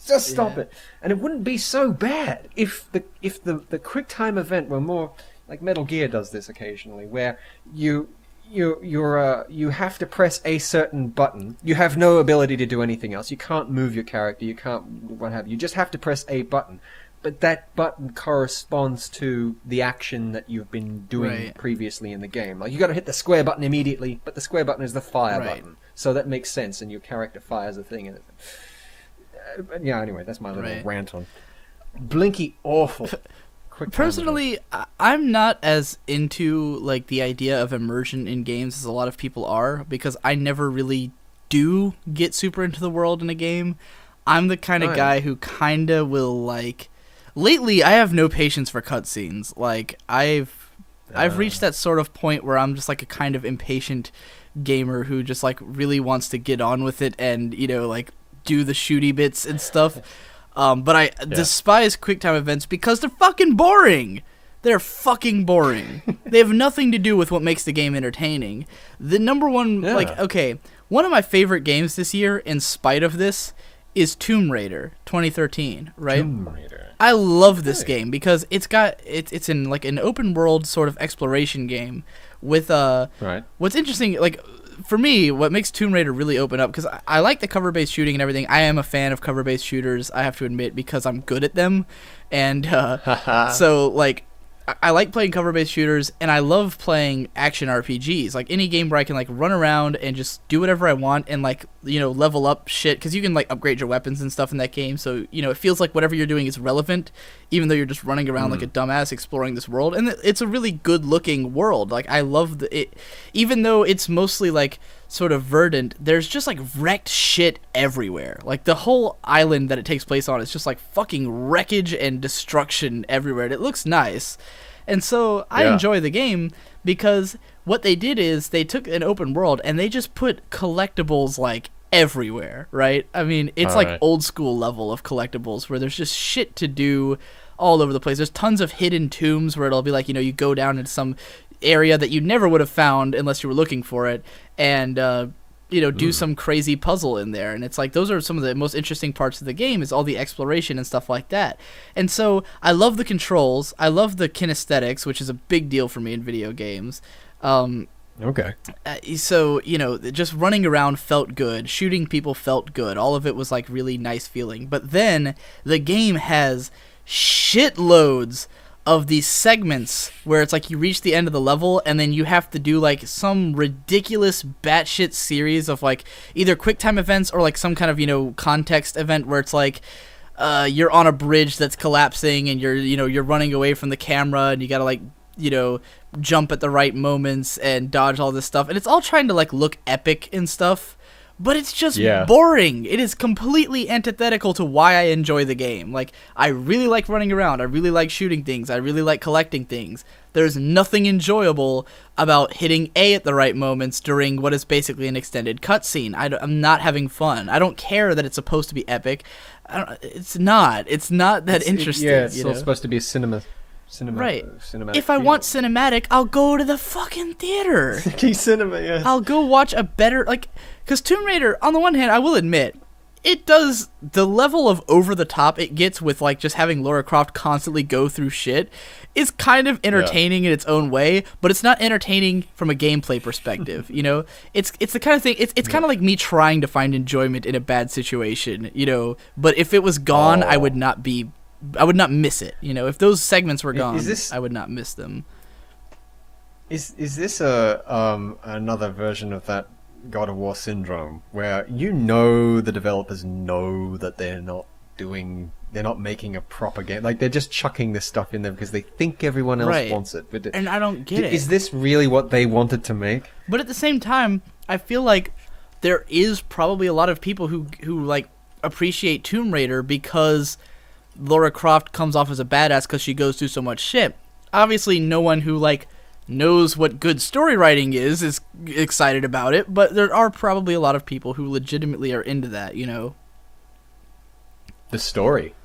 Just stop it. And it wouldn't be so bad if the QuickTime event were more like Metal Gear does this occasionally, where you have to press a certain button. You have no ability to do anything else. You can't move your character. You can't what have you. You just have to press a button. But that button corresponds to the action that you've been doing previously in the game. Like, you got to hit the square button immediately, but the square button is the fire button, so that makes sense, and your character fires a thing. And anyway, that's my little rant on Blinky. Awful.
Personally, I'm not as into like the idea of immersion in games as a lot of people are, because I never really do get super into the world in a game. I'm the kind of guy who kind of will like... Lately, I have no patience for cutscenes. Like, I've reached that sort of point where I'm just like a kind of impatient gamer who just like really wants to get on with it and, like do the shooty bits and stuff. But I despise QuickTime events because they're fucking boring. They're fucking boring. They have nothing to do with what makes the game entertaining. The number one, one of my favorite games this year, in spite of this, is Tomb Raider 2013, right?
Tomb Raider.
I love this game because it's in like an open world sort of exploration game with what's interesting, like for me, what makes Tomb Raider really open up, because I like the cover-based shooting and everything. I am a fan of cover-based shooters, I have to admit, because I'm good at them, and so like I like playing cover-based shooters, and I love playing action RPGs. Like any game where I can like run around and just do whatever I want and like level up shit, because you can like upgrade your weapons and stuff in that game. So it feels like whatever you're doing is relevant, even though you're just running around like a dumbass exploring this world. And it's a really good-looking world. Like I love it, even though it's mostly like sort of verdant. There's just like wrecked shit everywhere. Like the whole island that it takes place on is just like fucking wreckage and destruction everywhere. And it looks nice. And so I enjoy the game because what they did is they took an open world and they just put collectibles like everywhere, right? I mean, it's like old school level of collectibles where there's just shit to do all over the place. There's tons of hidden tombs where it'll be like, you go down into some area that you never would have found unless you were looking for it, and do some crazy puzzle in there. And it's like, those are some of the most interesting parts of the game, is all the exploration and stuff like that. And so I love the controls. I love the kinesthetics, which is a big deal for me in video games. So, just running around felt good. Shooting people felt good. All of it was like really nice feeling. But then the game has shitloads of these segments where it's like you reach the end of the level and then you have to do like some ridiculous batshit series of like either QuickTime events or like some kind of context event where it's like you're on a bridge that's collapsing and you're running away from the camera and you gotta like jump at the right moments and dodge all this stuff, and it's all trying to like look epic and stuff. but it's just
Yeah.
boring. It is completely antithetical to why I enjoy the game. Like, I really like running around. I really like shooting things. I really like collecting things. There's nothing enjoyable about hitting A at the right moments during what is basically an extended cutscene. I'm not having fun. I don't care that it's supposed to be epic. It's not. It's not that interesting.
Yeah, it's
you
still
know?
supposed to be cinema.
Right.
Cinematic
If I want cinematic, I'll go to the fucking theater.
key cinema, yes.
I'll go watch a better, like, because Tomb Raider, on the one hand, I will admit, it does, the level of over the top it gets with, like, just having Lara Croft constantly go through shit is kind of entertaining in its own way, but it's not entertaining from a gameplay perspective, you know? It's the kind of thing, it's kind of like me trying to find enjoyment in a bad situation, you know? But if it was gone, I would not miss it, you know? If those segments were gone, I would not miss them.
Is this another version of that God of War syndrome, where the developers know that they're not making a proper game, like they're just chucking this stuff in there because they think everyone else wants it. But
and I don't get it.
Is this really what they wanted to make?
But at the same time, I feel like there is probably a lot of people who like appreciate Tomb Raider because Lara Croft comes off as a badass because she goes through so much shit. Obviously, no one who like knows what good story writing is excited about it, but there are probably a lot of people who legitimately are into that, you know.
The story.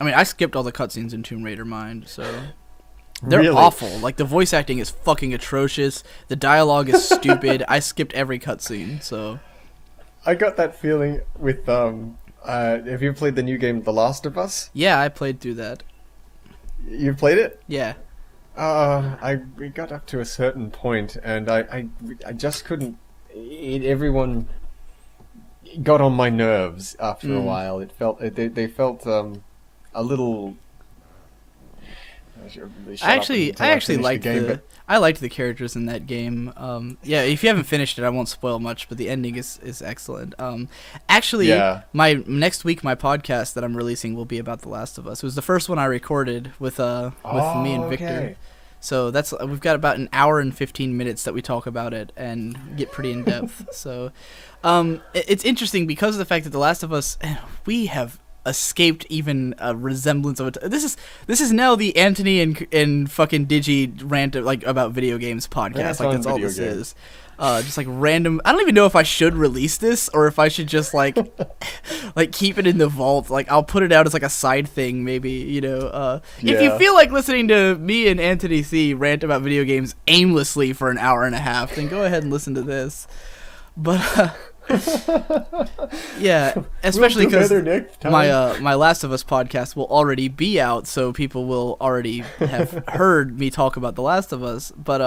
I mean, I skipped all the cutscenes in Tomb Raider Mind, so they're
Really?
awful. Like, the voice acting is fucking atrocious. The dialogue is stupid. I skipped every cutscene, so.
I got that feeling with have you played the new game The Last of Us?
Yeah, I played through that.
You played it?
Yeah.
We got up to a certain point, and I just couldn't. Everyone got on my nerves after a while. It felt they felt a little.
I actually liked I liked the characters in that game. Yeah, if you haven't finished it, I won't spoil much, but the ending is excellent. Actually, my next week my podcast that I'm releasing will be about The Last of Us. It was the first one I recorded with me and Victor.
Okay.
So we've got about an hour and 15 minutes that we talk about it and get pretty in depth. So it's interesting because of the fact that The Last of Us, we have escaped even a resemblance of it. This is now the Antony and fucking Digi rant like about video games podcast. Like that's all this is. Just like random. I don't even know if I should release this or if I should just like like keep it in the vault. Like I'll put it out as like a side thing, maybe, you know. If you feel like listening to me and Antony C rant about video games aimlessly for an hour and a half, then go ahead and listen to this. But yeah, especially because my Last of Us podcast will already be out, so people will already have heard me talk about The Last of Us. But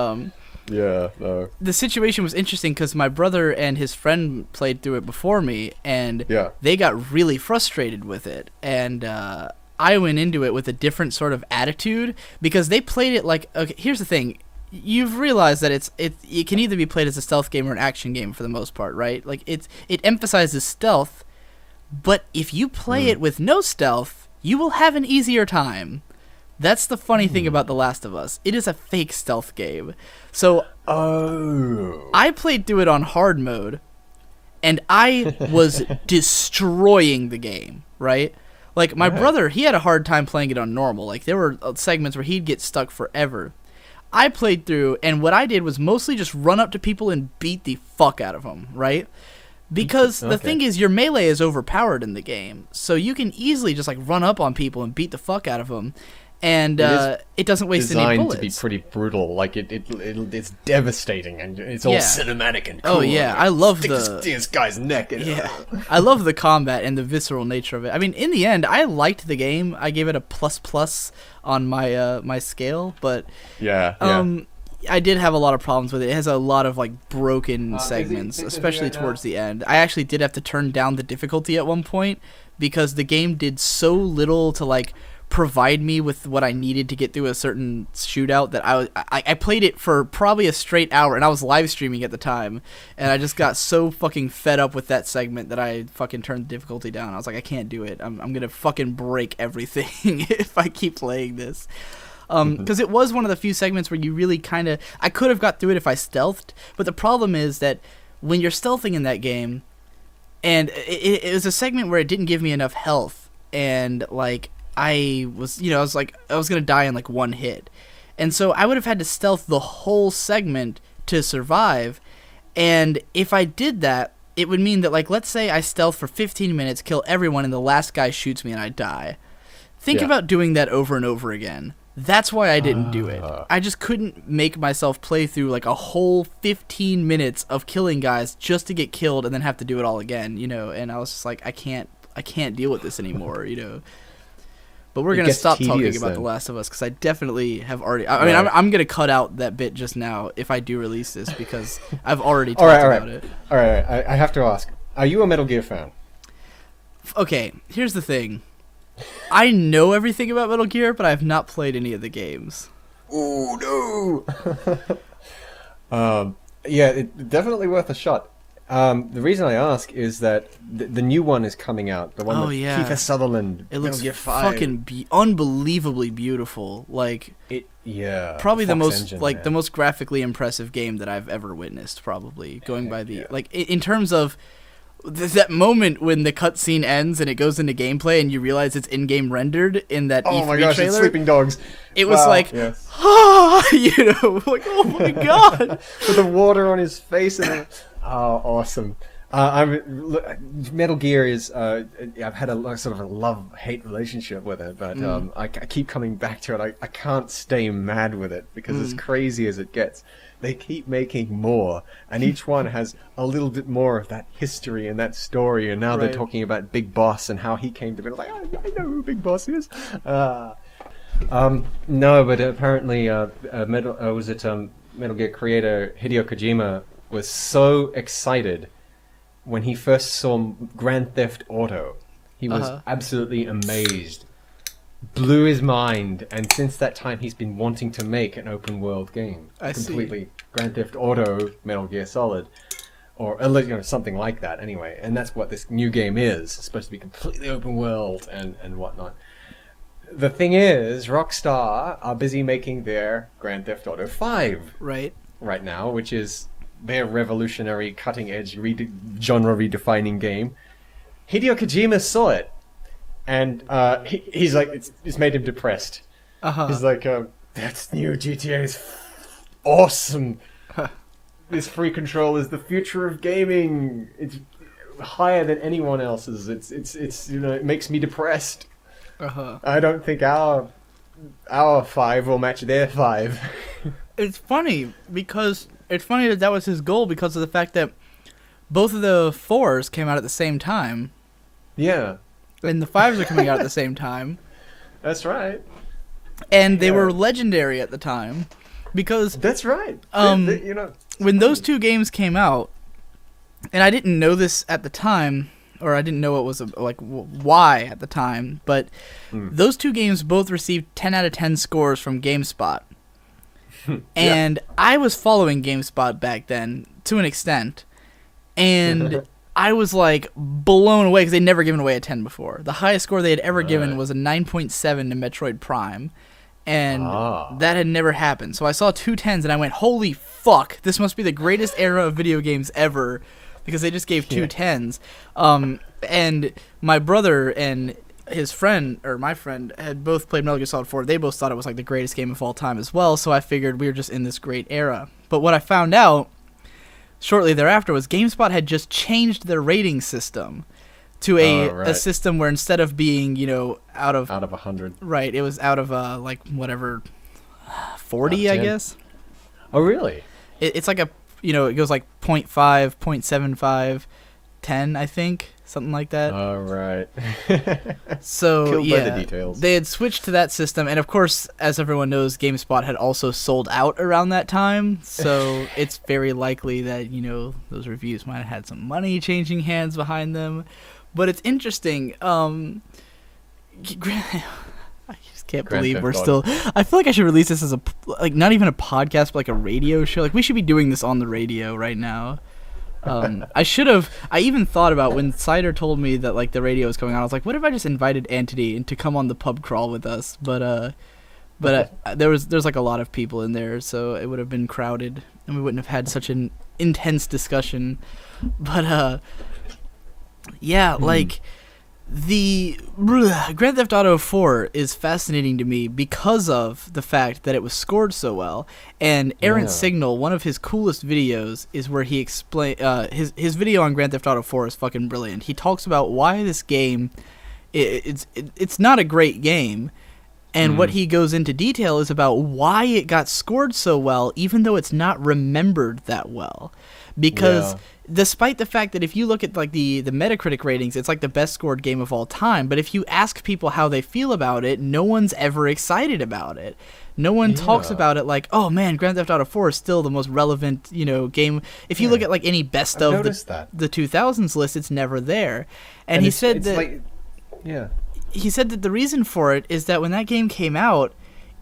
the situation was interesting because my brother and his friend played through it before me, and they got really frustrated with it. And I went into it with a different sort of attitude because they played it like, okay, here's the thing. You've realized that it can either be played as a stealth game or an action game for the most part, right? Like it emphasizes stealth, but if you play it with no stealth, you will have an easier time. That's the funny thing about The Last of Us. It is a fake stealth game. So I played through it on hard mode, and I was destroying the game, right? Like my brother, he had a hard time playing it on normal. Like there were segments where he'd get stuck forever. I played through, and what I did was mostly just run up to people and beat the fuck out of them, right? Because the thing is, your melee is overpowered in the game, so you can easily just like run up on people and beat the fuck out of them, and it doesn't waste any bullets.
Designed to be pretty brutal, like it's devastating, and it's all cinematic and cool.
Oh yeah, I love
this guy's neck.
I love the combat and the visceral nature of it. I mean, in the end, I liked the game. I gave it a ++ on my my scale, but I did have a lot of problems with it. It has a lot of like broken segments, especially towards the end. I actually did have to turn down the difficulty at one point because the game did so little to like provide me with what I needed to get through a certain shootout that I played it for probably a straight hour, and I was live streaming at the time, and I just got so fucking fed up with that segment that I fucking turned the difficulty down. I was like, I can't do it. I'm gonna fucking break everything if I keep playing this. Because it was one of the few segments where you really kind of... I could have got through it if I stealthed, but the problem is that when you're stealthing in that game, And it was a segment where it didn't give me enough health, and like I was gonna die in like one hit, and so I would have had to stealth the whole segment to survive. And if I did that, it would mean that, like, let's say I stealth for 15 minutes, kill everyone, and the last guy shoots me and I die. Think about doing that over and over again. That's why I didn't do it. I just couldn't make myself play through like a whole 15 minutes of killing guys just to get killed and then have to do it all again, you know. And I was just like, I can't deal with this anymore, you know. But we're gonna stop talking about The Last of Us because I definitely have already. I mean, I'm gonna cut out that bit just now if I do release this because I've already talked about it.
All right. I have to ask: are you a Metal Gear fan?
Okay, here's the thing. I know everything about Metal Gear, but I have not played any of the games.
Oh no! Yeah, it's definitely worth a shot. The reason I ask is that the new one is coming out. The one with Kiefer Sutherland.
It looks fucking unbelievably beautiful. Like probably the most the most graphically impressive game that I've ever witnessed. Probably going by the like in terms of. That moment when the cutscene ends and it goes into gameplay and you realize it's in-game rendered in that E3
my gosh,
trailer.
It's Sleeping Dogs.
It was like, you know, like, oh my god.
With the water on his face and awesome. Metal Gear is. I've had a sort of a love-hate relationship with it, but I keep coming back to it. I can't stay mad with it because as crazy as it gets, they keep making more, and each one has a little bit more of that history and that story. And now they're talking about Big Boss and how he came to be. Like, I know who Big Boss is. No, but apparently, Metal Gear creator Hideo Kojima was so excited when he first saw Grand Theft Auto. He was absolutely amazed. Blew his mind, and since that time he's been wanting to make an open world game. Grand Theft Auto Metal Gear Solid. Or something like that anyway. And that's what this new game is. It's supposed to be completely open world and whatnot. The thing is, Rockstar are busy making their Grand Theft Auto 5 right now, which is their revolutionary, cutting-edge, genre redefining game. Hideo Kojima saw it, and he's like, it's made him depressed. He's like, that's new GTA is awesome. This free control is the future of gaming. It's higher than anyone else's. It's you know, it makes me depressed. I don't think our 5 will match their 5.
It's funny that was his goal because of the fact that both of the 4s came out at the same time.
Yeah.
And the 5s are coming out at the same time.
That's right.
And they were legendary at the time because
that's right. You know,
when those two games came out, and I didn't know this at the time, or I didn't know it was why at the time, but those two games both received 10 out of 10 scores from GameSpot. And I was following GameSpot back then to an extent, and I was like blown away because they'd never given away a 10 before. The highest score they had ever given was a 9.7 to Metroid Prime, and that had never happened. So I saw 2 10s and I went, holy fuck, this must be the greatest era of video games ever, because they just gave 2 10s. And my brother and his friend, or my friend, had both played Metal Gear Solid 4. They both thought it was like the greatest game of all time as well, so I figured we were just in this great era. But what I found out shortly thereafter was GameSpot had just changed their rating system to a system where instead of being, you know, out of
100.
Right, it was out of 40, I guess.
Oh, really?
It's like it goes like 0.5, 0.75, 10, I think. Something like that.
All right.
So,
Killed by the details.
They had switched to that system, and of course, as everyone knows, GameSpot had also sold out around that time, so it's very likely that, you know, those reviews might have had some money changing hands behind them. But it's interesting. I just can't believe we're still... I feel like I should release this as not even a podcast, but like a radio show. Like, we should be doing this on the radio right now. I should have. I even thought about when Cider told me that like the radio was coming on. I was like, what if I just invited Antony to come on the pub crawl with us? But there's like a lot of people in there, so it would have been crowded, and we wouldn't have had such an intense discussion. But Yeah, like the Grand Theft Auto 4 is fascinating to me because of the fact that it was scored so well. And Errant Signal, one of his coolest videos, is where he explain his video on Grand Theft Auto 4 is fucking brilliant. He talks about why this game it's not a great game. And what he goes into detail is about why it got scored so well, even though it's not remembered that well. Because despite the fact that if you look at like the Metacritic ratings, it's like the best scored game of all time. But if you ask people how they feel about it, no one's ever excited about it. No one talks about it like, oh man, Grand Theft Auto 4 is still the most relevant, game. If you look at like any best of the 2000s list, it's never there. And he said that... Like, he said that the reason for it is that when that game came out,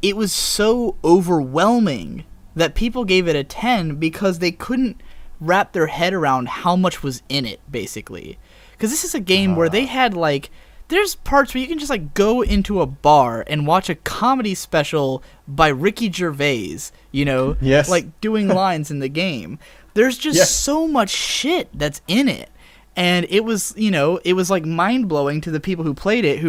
it was so overwhelming that people gave it a 10 because they couldn't wrap their head around how much was in it, basically. Because this is a game where they had, like... There's parts where you can just, like, go into a bar and watch a comedy special by Ricky Gervais, like, doing lines in the game. There's just so much shit that's in it. And it was, it was like mind-blowing to the people who played it,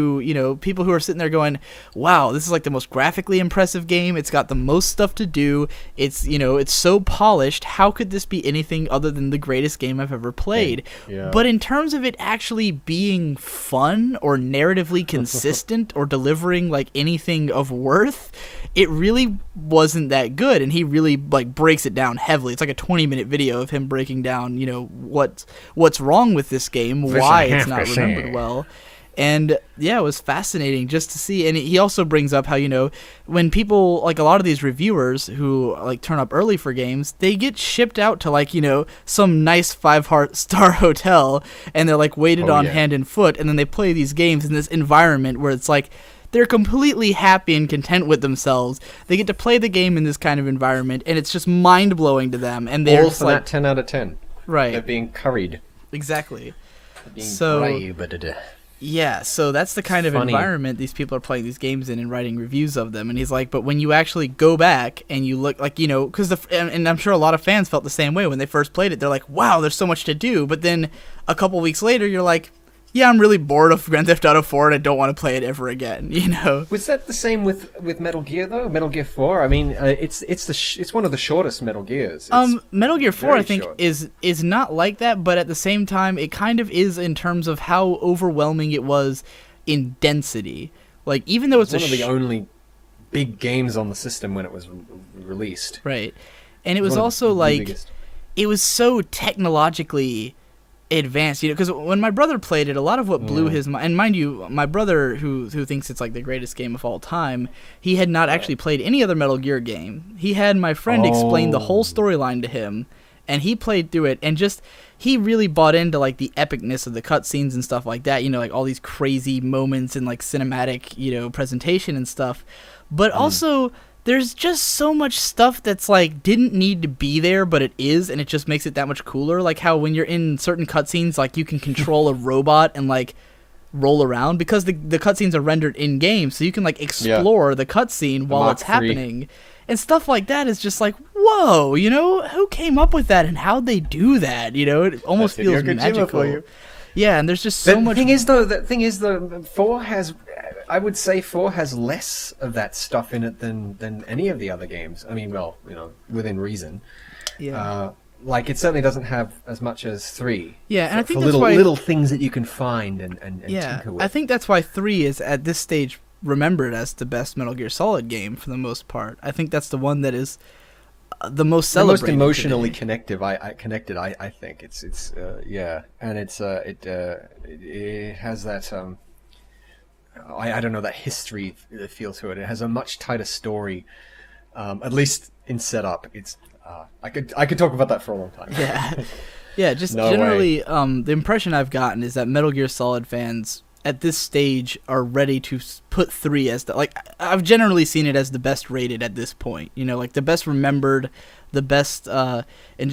people who are sitting there going, wow, this is like the most graphically impressive game. It's got the most stuff to do. It's, it's so polished. How could this be anything other than the greatest game I've ever played? Yeah. But in terms of it actually being fun or narratively consistent or delivering like anything of worth, it really wasn't that good. And he really like breaks it down heavily. It's like a 20-minute video of him breaking down, what's wrong with this game, why it's not remembered well. And yeah, it was fascinating just to see. And he also brings up how, when people, like a lot of these reviewers who like turn up early for games, they get shipped out to like, some nice 5-star hotel, and they're like waited on hand and foot, and then they play these games in this environment where it's like they're completely happy and content with themselves. They get to play the game in this kind of environment, and it's just mind-blowing to them. And they're
all for like, that 10 out of 10.
Right.
They're being curried.
Exactly.
Being
so that's the kind of environment these people are playing these games in and writing reviews of them. And he's like, but when you actually go back and you look, like, because and I'm sure a lot of fans felt the same way when they first played it. They're like, wow, there's so much to do. But then a couple weeks later, you're like, yeah, I'm really bored of Grand Theft Auto 4 and I don't want to play it ever again,
Was that the same with Metal Gear, though? Metal Gear 4? I mean, it's one of the shortest Metal Gears.
Metal Gear 4, I think, is not like that, but at the same time, it kind of is in terms of how overwhelming it was in density. Like, even though it's
one of the only big games on the system when it was released.
Right. And it was also, like, it was so technologically advanced, because when my brother played it, a lot of what blew his mind, and mind you, my brother who thinks it's like the greatest game of all time, he had not actually played any other Metal Gear game. He had my friend explain the whole storyline to him, and he played through it, and just he really bought into like the epicness of the cutscenes and stuff like that, like all these crazy moments and like cinematic presentation and stuff, but also there's just so much stuff that's like didn't need to be there, but it is, and it just makes it that much cooler. Like how when you're in certain cutscenes, like you can control a robot and like roll around, because the cutscenes are rendered in game, so you can like explore the cutscene while it's happening, and stuff like that is just like, whoa, who came up with that and how'd they do that? It almost feels magical. Yeah, and there's just so much.
The thing is though, 4 has. I would say 4 has less of that stuff in it than any of the other games. I mean, well, within reason. Yeah. Like, it certainly doesn't have as much as 3.
Yeah, and I think
that's
why
little things that you can find and tinker with.
I think that's why 3 is, at this stage, remembered as the best Metal Gear Solid game for the most part. I think that's the one that is the most celebrated.
The most emotionally connected. I think it's and it has that I don't know, that history feel to it. It has a much tighter story, at least in setup. It's I could talk about that for a long time.
Yeah. Just generally, the impression I've gotten is that Metal Gear Solid fans at this stage are ready to put 3 as I've generally seen it as the best rated at this point. Like the best remembered, the best, and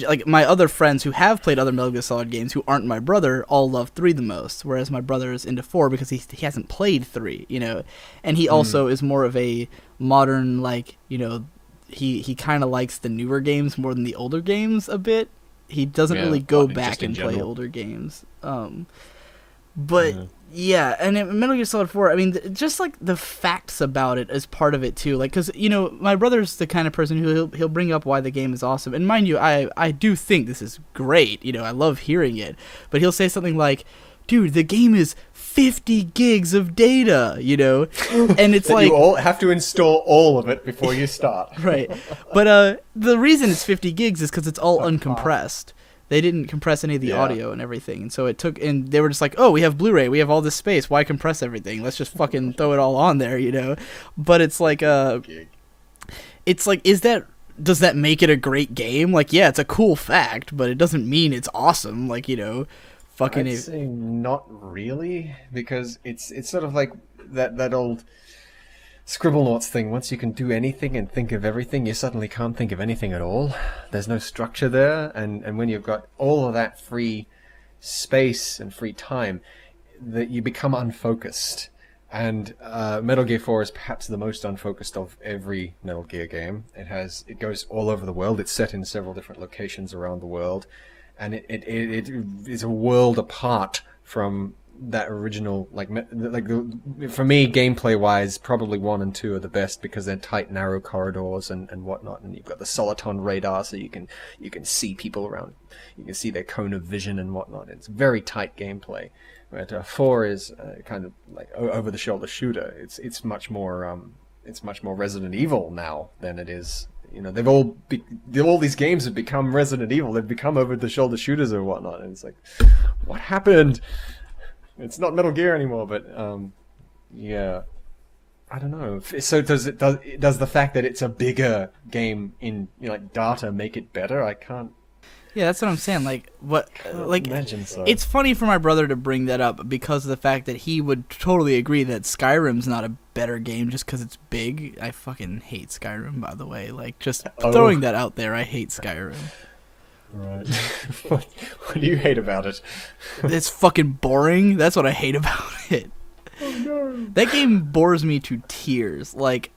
like my other friends who have played other Metal Gear Solid games who aren't my brother all love 3 the most, whereas my brother is into 4 because he hasn't played 3, and he also is more of a modern, like, he kind of likes the newer games more than the older games a bit. He doesn't really go back and play older games. But yeah, and Metal Gear Solid 4, I mean, just like the facts about it is part of it too. Like, because my brother's the kind of person who he'll bring up why the game is awesome, and mind you, I do think this is great. I love hearing it, but he'll say something like, "Dude, the game is 50 gigs of data," and it's like
you all have to install all of it before you start.
Right, but the reason it's 50 gigs is because it's all uncompressed. They didn't compress any of the audio and everything, and so it took. And they were just like, "Oh, we have Blu-ray, we have all this space. Why compress everything? Let's just fucking throw it all on there," But it's like, does that make it a great game? Like, yeah, it's a cool fact, but it doesn't mean it's awesome. Like, fucking.
I'd say not really, because it's sort of like that old Scribblenauts thing. Once you can do anything and think of everything, you suddenly can't think of anything at all. There's no structure there, and when you've got all of that free space and free time, that you become unfocused. And Metal Gear 4 is perhaps the most unfocused of every Metal Gear game. It goes all over the world. It's set in several different locations around the world, and it is a world apart from that original, for me, gameplay wise, probably 1 and 2 are the best because they're tight, narrow corridors and whatnot, and you've got the Soliton radar, so you can see people around, you can see their cone of vision and whatnot. It's very tight gameplay. But 4 is kind of like over the shoulder shooter. It's much more Resident Evil now than it is. All these games have become Resident Evil. They've become over the shoulder shooters or whatnot, and it's like, what happened? It's not Metal Gear anymore, but yeah, I don't know. So does the fact that it's a bigger game in data make it better? I can't.
Yeah, that's what I'm saying. Like, what? Like,
imagine so.
It's funny for my brother to bring that up because of the fact that he would totally agree that Skyrim's not a better game just because it's big. I fucking hate Skyrim, by the way. Like, just throwing that out there, I hate Skyrim.
Right. What do you hate about it?
It's fucking boring. That's what I hate about it.
Oh no.
That game bores me to tears. Like,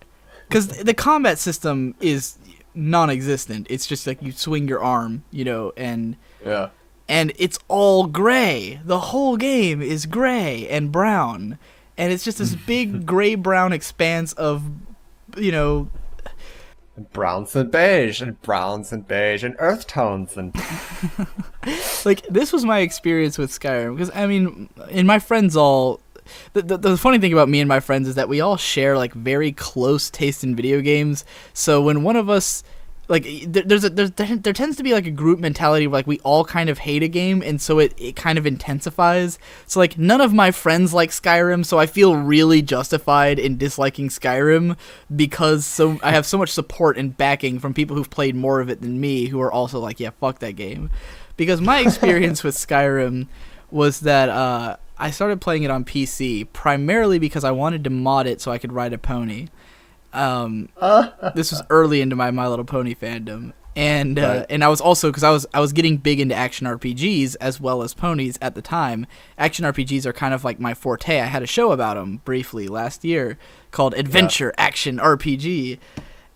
because the combat system is non-existent. It's just like you swing your arm, and
yeah,
and it's all gray. The whole game is gray and brown, and it's just this big gray-brown expanse of,
browns and beige and earth tones and
like, this was my experience with Skyrim, because I mean, in my friends all, the funny thing about me and my friends is that we all share like very close taste in video games. So when one of us, like, there tends to be like a group mentality where like we all kind of hate a game, and so it kind of intensifies. So like none of my friends like Skyrim, so I feel really justified in disliking Skyrim because I have so much support and backing from people who've played more of it than me, who are also like, yeah, fuck that game. Because my experience with Skyrim was that I started playing it on PC primarily because I wanted to mod it so I could ride a pony. This was early into my Little Pony fandom, and I was also, because I was getting big into action RPGs as well as ponies at the time. Action RPGs are kind of like my forte. I had a show about them briefly last year called Adventure Action RPG,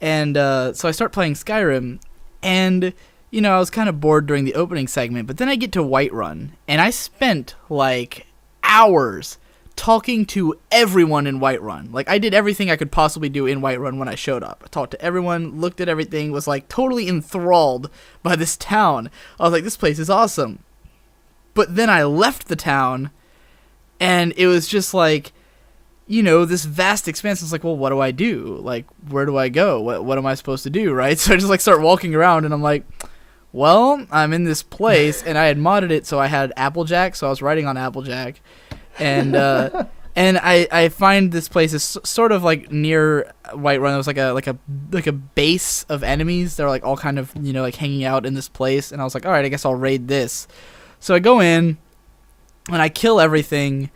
and so I start playing Skyrim, and I was kind of bored during the opening segment, but then I get to Whiterun, and I spent like hours talking to everyone in Whiterun. Like, I did everything I could possibly do in Whiterun when I showed up. I talked to everyone, looked at everything, was like totally enthralled by this town. I was like, this place is awesome. But then I left the town, and it was just like, this vast expanse. I was like, well, what do I do? Like, where do I go? What am I supposed to do, right? So I just like start walking around, and I'm like, well, I'm in this place, and I had modded it so I had Applejack, so I was riding on Applejack. And and I find this place is sort of like near Whiterun. There was like a base of enemies. They're like all kind of like hanging out in this place. And I was like, all right, I guess I'll raid this. So I go in and I kill everything.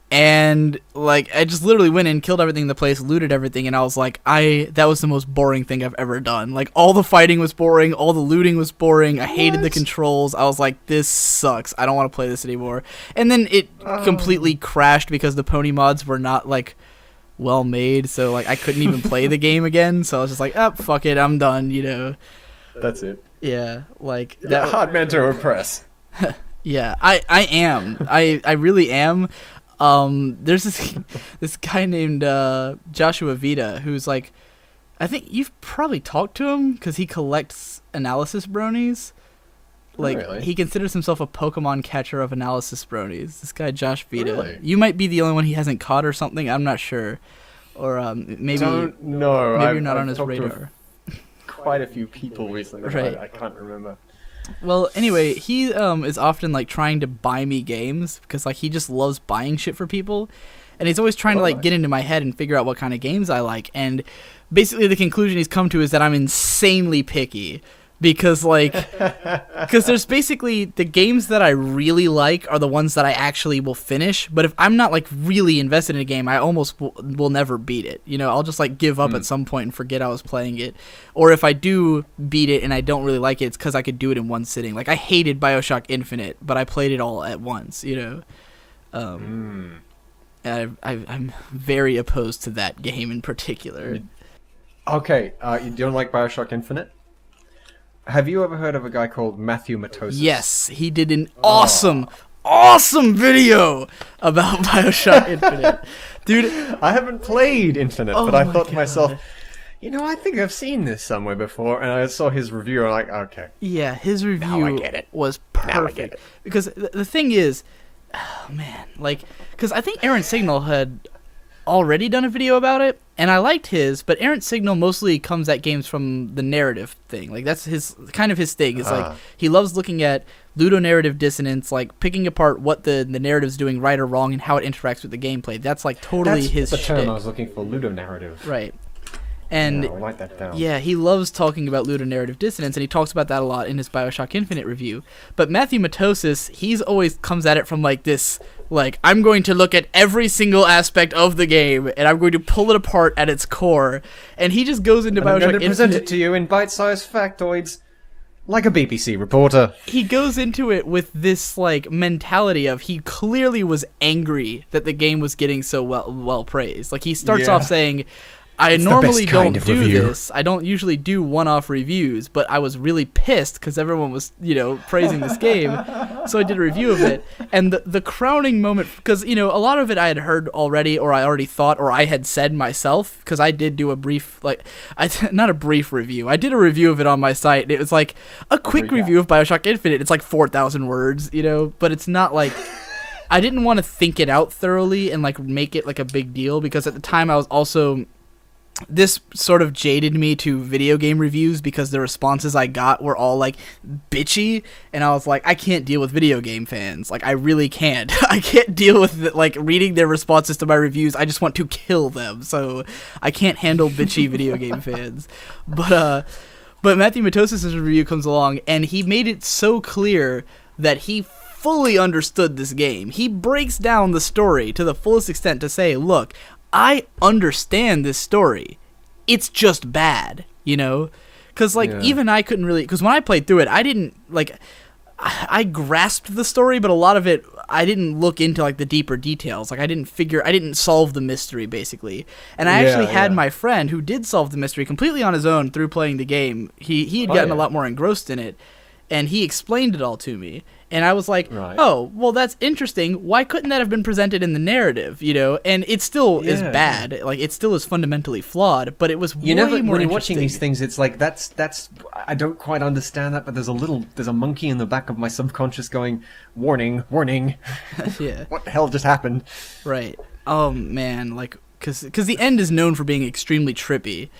And like I just literally went in, killed everything in the place, looted everything, and I was like, that was the most boring thing I've ever done. Like, all the fighting was boring, all the looting was boring. I hated the controls. I was like, this sucks. I don't want to play this anymore. And then it completely crashed because the pony mods were not like well made, so like I couldn't even play the game again. So I was just like, fuck it, I'm done.
That's it.
Yeah, like
that hard man to impress.
Yeah, I am. I really am. There's this guy named Joshua Vita who's like, I think you've probably talked to him because he collects analysis bronies. Like,
really?
He considers himself a Pokemon catcher of analysis bronies. This guy Josh Vita.
Really?
You might be the only one he hasn't caught or something. I'm not sure. Or maybe
Don't know.
Maybe you're not
I've
on his
talked to
radar.
quite a few people recently.
Right.
I can't remember.
Well, anyway, he is often like trying to buy me games because like he just loves buying shit for people, and he's always trying to like get into my head and figure out what kind of games I like. And basically, the conclusion he's come to is that I'm insanely picky. Because there's basically the games that I really like are the ones that I actually will finish. But if I'm not like really invested in a game, I almost will never beat it. You know, I'll just like give up at some point and forget I was playing it. Or if I do beat it and I don't really like it, it's because I could do it in one sitting. Like I hated BioShock Infinite, but I played it all at once. You know, and I'm very opposed to that game in particular.
Okay, you don't like BioShock Infinite? Have you ever heard of a guy called Matthew Matosis?
Yes, he did an awesome video about BioShock Infinite. Dude,
I haven't played Infinite, but I thought to
God.
myself, you know, I think I've seen this somewhere before, and I saw his review, and I'm like, okay.
Yeah, his
Now I
review
get it.
was
Now I get
perfect.
it.
Because the thing is, oh man, like, because I think Aaron Signal had already done a video about it, and I liked his, but Aaron Signal mostly comes at games from the narrative thing. Like, that's his thing. It's like, he loves looking at ludonarrative dissonance, like, picking apart what the narrative's doing right or wrong and how it interacts with the gameplay. That's, like, totally
That's
his
the term
shtick.
I was looking for, ludonarrative.
Right. And
Yeah, I'll write that down.
yeah, he loves talking about ludonarrative dissonance, and he talks about that a lot in his BioShock Infinite review. But Matthew Matosis, he's always comes at it from like this, like, I'm going to look at every single aspect of the game, and I'm going to pull it apart at its core. And he just goes into
And I'm
BioShock
going to present
Infinite.
it to you in bite-sized factoids, like a BBC reporter.
He goes into it with this like mentality of he clearly was angry that the game was getting so well praised. Like he starts off saying, I
It's the
normally
best kind
don't
of
do
review.
this. I don't usually do one-off reviews, but I was really pissed because everyone was, you know, praising this game. So I did a review of it. And the crowning moment, because, you know, a lot of it I had heard already, or I already thought, or I had said myself, because I did do a brief, not a brief review. I did a review of it on my site. And it was like a quick review of BioShock Infinite. It's like 4,000 words, you know, but it's not like... I didn't want to think it out thoroughly and like make it like a big deal, because at the time I was also... This sort of jaded me to video game reviews because the responses I got were all like bitchy, and I was like, I can't deal with video game fans. Like, I really can't. I can't deal with like reading their responses to my reviews. I just want to kill them. So I can't handle bitchy video game fans. But Matthew Matosis' review comes along, and he made it so clear that he fully understood this game. He breaks down the story to the fullest extent to say, look, I understand this story. It's just bad, you know? Because, like, even I couldn't really... Because when I played through it, I didn't, like... I grasped the story, but a lot of it, I didn't look into, like, the deeper details. Like, I didn't solve the mystery, basically. And I actually had my friend who did solve the mystery completely on his own through playing the game. He had gotten a lot more engrossed in it, and he explained it all to me. And I was like, oh, well, that's interesting. Why couldn't that have been presented in the narrative, you know? And it still is bad. Like, it still is fundamentally flawed, but it was way more
when you're watching
interesting.
these things, it's like, that's I don't quite understand that, but there's a monkey in the back of my subconscious going, warning, warning.
Yeah.
What the hell just happened?
Right. Oh, man, like, because the end is known for being extremely trippy.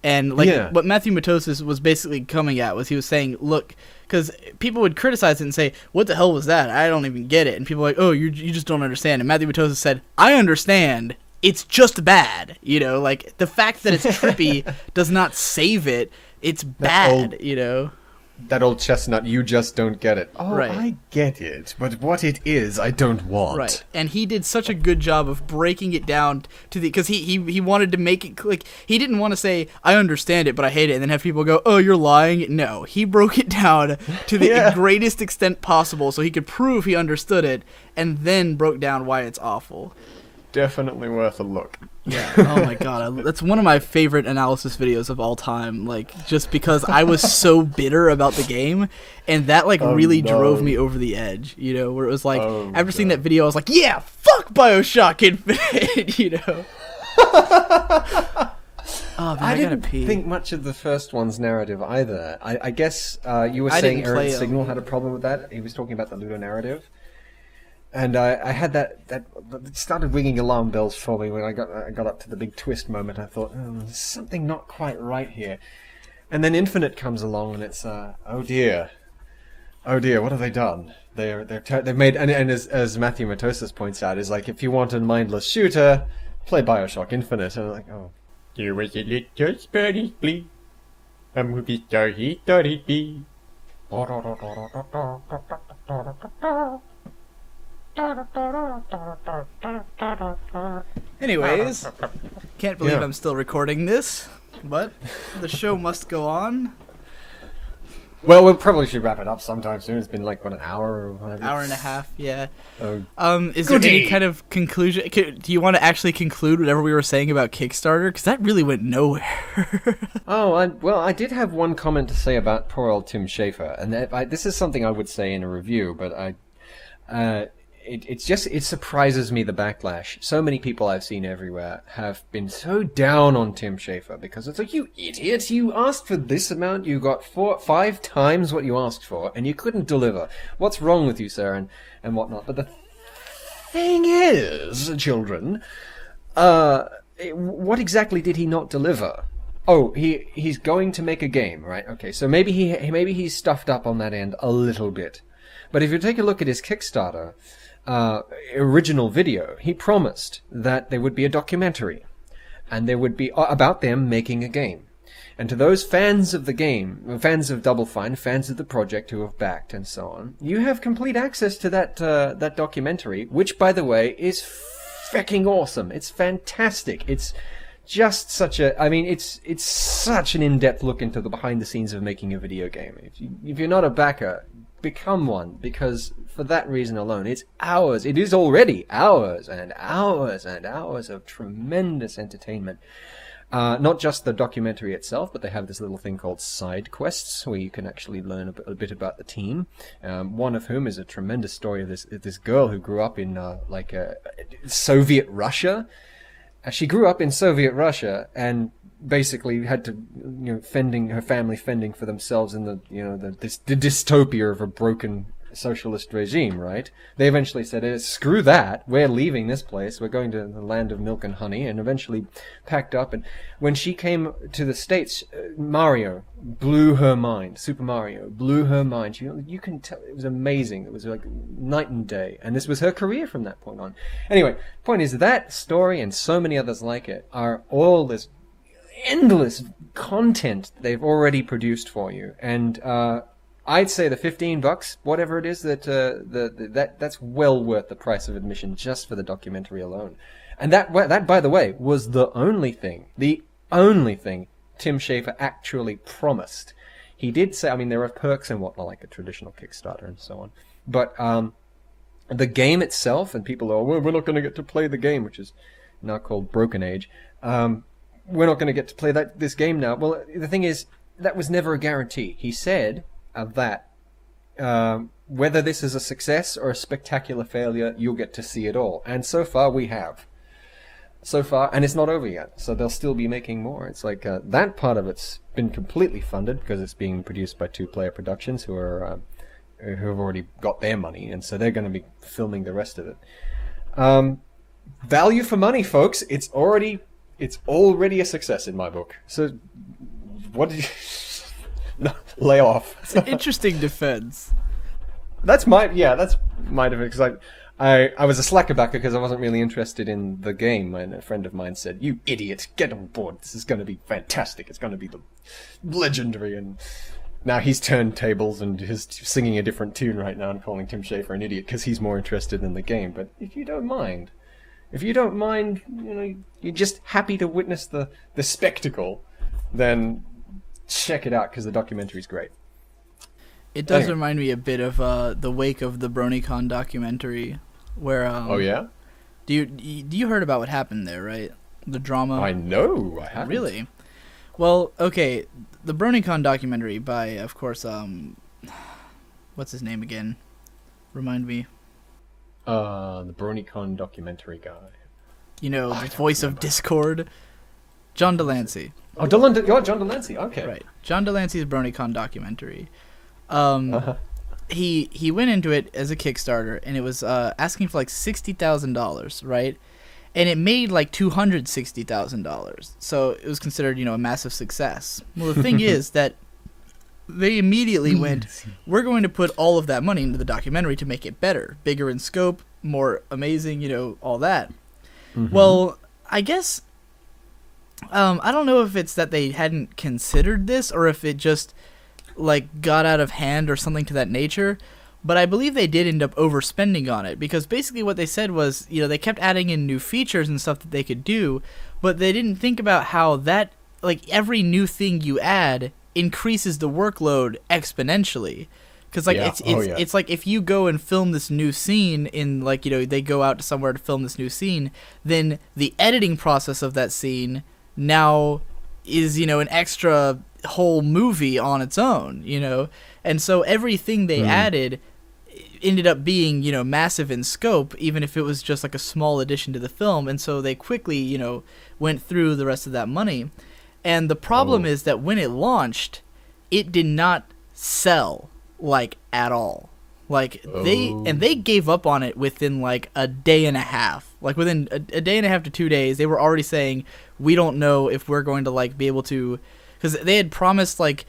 And, like, what Matthew Matosis was basically coming at was he was saying, look, because people would criticize it and say, what the hell was that? I don't even get it. And people were like, oh, you just don't understand. And Matthew Matosis said, I understand. It's just bad. You know, like, the fact that it's trippy does not save it. It's bad, you know?
That old chestnut, you just don't get it. Oh,
Right.
I get it, but what it is, I don't want.
Right, and he did such a good job of breaking it down to the, because he wanted to make it, like, he didn't want to say, I understand it, but I hate it, and then have people go, oh, you're lying. No, he broke it down to the greatest extent possible so he could prove he understood it, and then broke down why it's awful.
definitely worth a look.
Yeah. Oh my god, that's one of my favorite analysis videos of all time. Like, just because I was so bitter about the game, and that really drove me over the edge. You know, where it was like after seeing that video, I was like, yeah, fuck BioShock Infinite. You know. Oh, man, I
didn't think much of the first one's narrative either. I guess you were saying Aaron Signal had a problem with that. He was talking about the Ludo narrative. And I had that it started ringing alarm bells for me when I got up to the big twist moment. I thought, there's something not quite right here. And then Infinite comes along, and it's oh dear, what have they done? They've made and as Matthew Matosis points out, is like, if you want a mindless shooter, play BioShock Infinite. And I'm like, oh.
There was a little Spanish flea, a movie star he thought he'd be.
Anyways, can't believe I'm still recording this, but the show must go on.
Well, we probably should wrap it up sometime soon. It's been an hour or whatever.
Hour and a half, yeah. Is
goody.
there any kind of conclusion? Do you want to actually conclude whatever we were saying about Kickstarter? Because that really went nowhere.
I did have one comment to say about poor old Tim Schafer, and this is something I would say in a review, but it surprises me, the backlash. So many people I've seen everywhere have been so down on Tim Schafer because it's like, you idiot, you asked for this amount, you got 5 times what you asked for, and you couldn't deliver. What's wrong with you, sir, and whatnot. But the thing is, children, what exactly did he not deliver? Oh, he's going to make a game, right? Okay, so maybe he's stuffed up on that end a little bit. But if you take a look at his Kickstarter original video, he promised that there would be a documentary, and there would be about them making a game. And to those fans of the game, fans of Double Fine, fans of the project who have backed and so on, you have complete access to that documentary, which, by the way, is fucking awesome. It's fantastic. It's just such it's such an in-depth look into the behind the scenes of making a video game. If you're not a backer, become one, because for that reason alone, it is already hours and hours and hours of tremendous entertainment. Not just the documentary itself, but they have this little thing called side quests, where you can actually learn a bit about the team. One of whom is a tremendous story of this girl who grew up in Soviet Russia. She grew up in Soviet Russia and basically had to, her family fending for themselves in the dystopia of a broken socialist regime, right? They eventually said, screw that, we're leaving this place, we're going to the land of milk and honey, and eventually packed up. And when she came to the States, Mario blew her mind. Super Mario blew her mind. You can tell, it was amazing. It was like night and day. And this was her career from that point on. Anyway, point is, that story and so many others like it are all this endless content they've already produced for you. And I'd say the $15, whatever it is, that's well worth the price of admission just for the documentary alone. And that, by the way, was the only thing Tim Schafer actually promised. He did say, there are perks and whatnot, like a traditional Kickstarter and so on. But the game itself, and people are, we're not going to get to play the game, which is now called Broken Age. We're not going to get to play this game now. Well, the thing is, that was never a guarantee. He said that whether this is a success or a spectacular failure, you'll get to see it all. And so far, we have. And it's not over yet, so they'll still be making more. It's like that part of it's been completely funded because it's being produced by Two Player Productions, who have already got their money, and so they're going to be filming the rest of it. Value for money, folks. It's already a success in my book. So, what did you... No, lay off.
It's an interesting defense.
That's my defense, because I was a slacker backer because I wasn't really interested in the game, and a friend of mine said, "You idiot, get on board. This is going to be fantastic. It's going to be the legendary." And now he's turned tables and is singing a different tune right now and calling Tim Schafer an idiot because he's more interested in the game. But if you don't mind, you're just happy to witness the spectacle, then check it out, because the documentary's great.
It does remind me a bit of the wake of the BronyCon documentary, where
oh yeah,
Do you heard about what happened there, right? The drama.
I know. I haven't.
Really? Well, okay. The BronyCon documentary by, of course, what's his name again? Remind me.
The BronyCon documentary guy.
You know, the voice of Discord. John Delancey.
Oh, John Delancey. Okay.
Right. John Delancey's BronyCon documentary. He went into it as a Kickstarter, and it was asking for like $60,000, right? And it made like $260,000. So it was considered, a massive success. Well, the thing is that they immediately went, we're going to put all of that money into the documentary to make it better, bigger in scope, more amazing, all that. Mm-hmm. Well, I guess, I don't know if it's that they hadn't considered this or if it just like got out of hand or something to that nature. But I believe they did end up overspending on it because basically what they said was, they kept adding in new features and stuff that they could do, but they didn't think about how that, like, every new thing you add increases the workload exponentially. Because, like, it's like if you go and film this new scene in, like, they go out to somewhere to film this new scene, then the editing process of that scene now is, an extra whole movie on its own, And so everything they added ended up being, massive in scope, even if it was just like a small addition to the film. And so they quickly, went through the rest of that money. And the problem is that when it launched, it did not sell, like, at all. Like, they gave up on it within, like, a day and a half. Like, within a day and a half to 2 days, they were already saying, we don't know if we're going to, like, be able to... Because they had promised, like,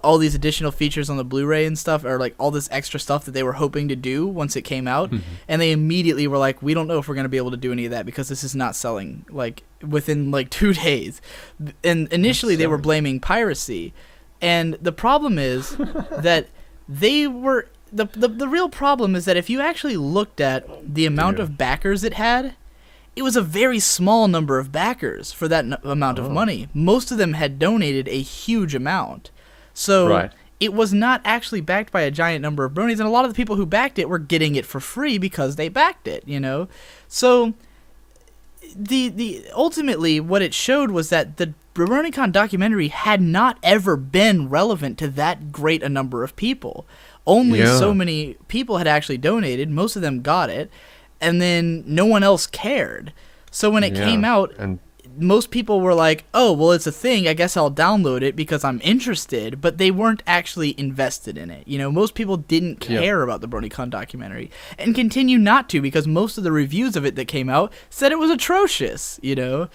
all these additional features on the Blu-ray and stuff, or like all this extra stuff that they were hoping to do once it came out, and they immediately were like, we don't know if we're going to be able to do any of that because this is not selling, like, within like 2 days. And initially they were blaming piracy, and the problem is that they were the real problem is that if you actually looked at the amount of backers it had, it was a very small number of backers for that amount of money. Most of them had donated a huge amount. So it was not actually backed by a giant number of bronies, and a lot of the people who backed it were getting it for free because they backed it, So the ultimately what it showed was that the BronyCon documentary had not ever been relevant to that great a number of people. Only so many people had actually donated, most of them got it, and then no one else cared. So when it came out... most people were like, oh, well, it's a thing, I guess I'll download it because I'm interested, but they weren't actually invested in it. Most people didn't care about the BronyCon documentary and continue not to because most of the reviews of it that came out said it was atrocious, Yeah,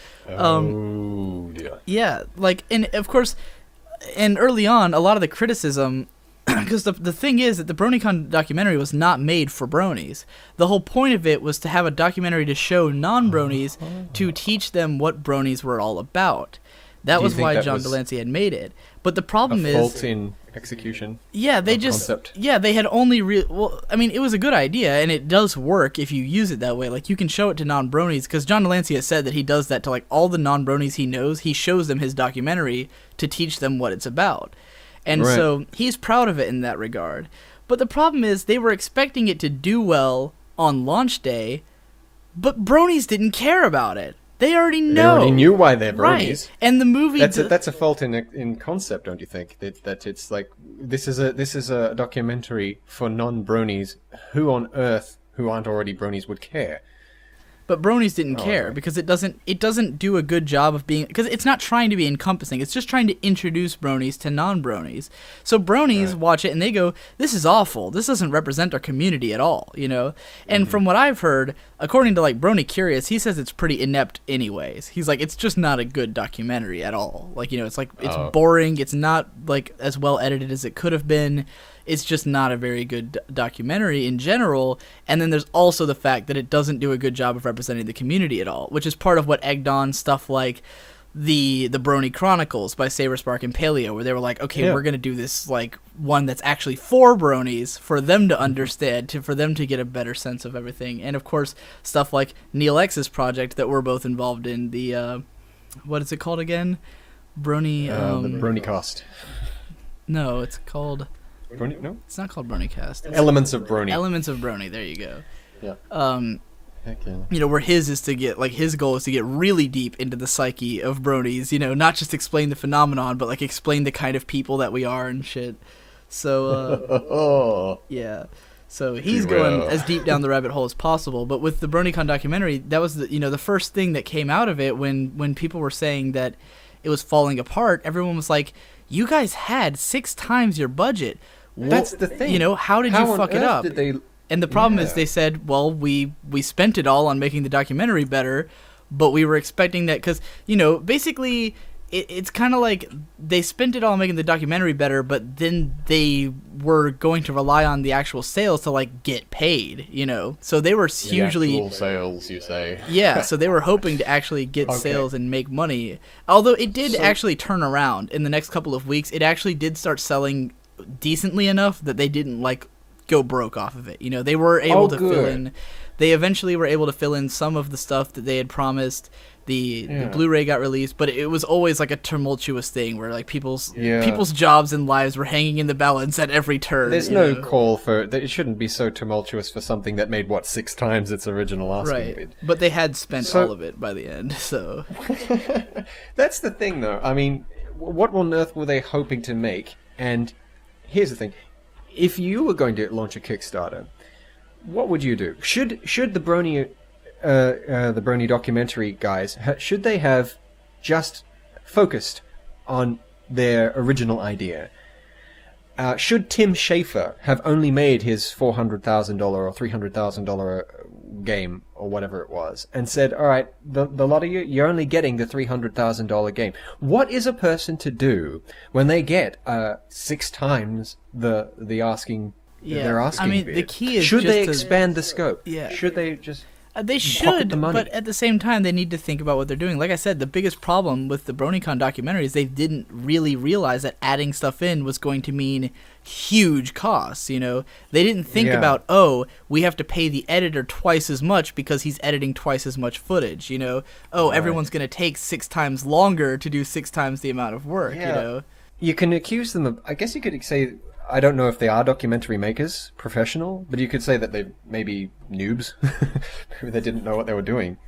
like, and of course, and early on, a lot of the criticism... Because the thing is that the BronyCon documentary was not made for bronies. The whole point of it was to have a documentary to show non-bronies to teach them what bronies were all about. That was why John Delancey had made it. But the problem is...
fault in execution.
Yeah, they had only... well, I mean, it was a good idea, and it does work if you use it that way. Like, you can show it to non-bronies, because John Delancey has said that he does that to, like, all the non-bronies he knows. He shows them his documentary to teach them what it's about. And so he's proud of it in that regard. But the problem is they were expecting it to do well on launch day, but bronies didn't care about it. They already know. They
already knew why they're bronies.
Right. And the movie...
That's a fault in concept, don't you think? That it's like, this is a documentary for non-bronies. Who on earth, who aren't already bronies, would care?
But bronies didn't care because it doesn't do a good job of being... Because it's not trying to be encompassing. It's just trying to introduce bronies to non-bronies. So bronies watch it and they go, this is awful. This doesn't represent our community at all, And from what I've heard, according to, like, Brony Curious, he says it's pretty inept anyways. He's like, it's just not a good documentary at all. Like, it's like, it's boring. It's not, like, as well edited as it could have been. It's just not a very good documentary in general. And then there's also the fact that it doesn't do a good job of representing the community at all, which is part of what egged on stuff like the Brony Chronicles by Saberspark and Paleo, where they were like, okay, we're going to do this, like, one that's actually for bronies, for them to understand, for them to get a better sense of everything. And, of course, stuff like Neil X's project that we're both involved in, the, what is it called again? Brony...
the Bronycast.
No, it's called...
Brony? No?
It's not called BronyCast.
Elements of Brony.
Elements of Brony, there you go.
Yeah. Heck yeah.
You know, where his is to get, like, his goal is to get really deep into the psyche of bronies, you know, not just explain the phenomenon, but, like, explain the kind of people that we are and shit. So, yeah. So he's going as deep down the rabbit hole as possible. But with the BronyCon documentary, that was the first thing that came out of it when people were saying that it was falling apart. Everyone was like, "You guys had 6 times your budget.
That's the thing.
You know, how did you fuck it up?" And the problem is, they said, "Well, we spent it all on making the documentary better, but we were expecting that because basically." It's kind of like they spent it all making the documentary better, but then they were going to rely on the actual sales to, like, get paid, So they were hugely...
The actual sales, you say.
Yeah, so they were hoping to actually get sales and make money. Although it did actually turn around in the next couple of weeks. It actually did start selling decently enough that they didn't, like, go broke off of it. They were able to fill in... They eventually were able to fill in some of the stuff that they had promised. The Blu-ray got released, but it was always like a tumultuous thing where, like, people's jobs and lives were hanging in the balance at every turn.
There's no call for it. Shouldn't be so tumultuous for something that made 6 times its original asking bid.
But they had spent all of it by the end, so
that's the thing, though. I mean, what on earth were they hoping to make? And here's the thing: if you were going to launch a Kickstarter, what would you do? Should the Brony documentary guys, should they have just focused on their original idea? Should Tim Schafer have only made his $400,000 or $300,000 game or whatever it was, and said, "All right, the lot of you're only getting the $300,000 game"? What is a person to do when they get 6 times the asking? Their asking.
I mean,
bid?
the key is
should
just
they expand the scope?
Yeah.
Should they just?
They should, but at the same time, they need to think about what they're doing. Like I said, the biggest problem with the BronyCon documentary is they didn't really realize that adding stuff in was going to mean huge costs, They didn't think about, we have to pay the editor twice as much because he's editing twice as much footage, everyone's going to take 6 times longer to do 6 times the amount of work,
You can accuse them of, I guess you could say, I don't know if they are documentary makers, professional, but you could say that they may be noobs. Maybe they didn't know what they were doing.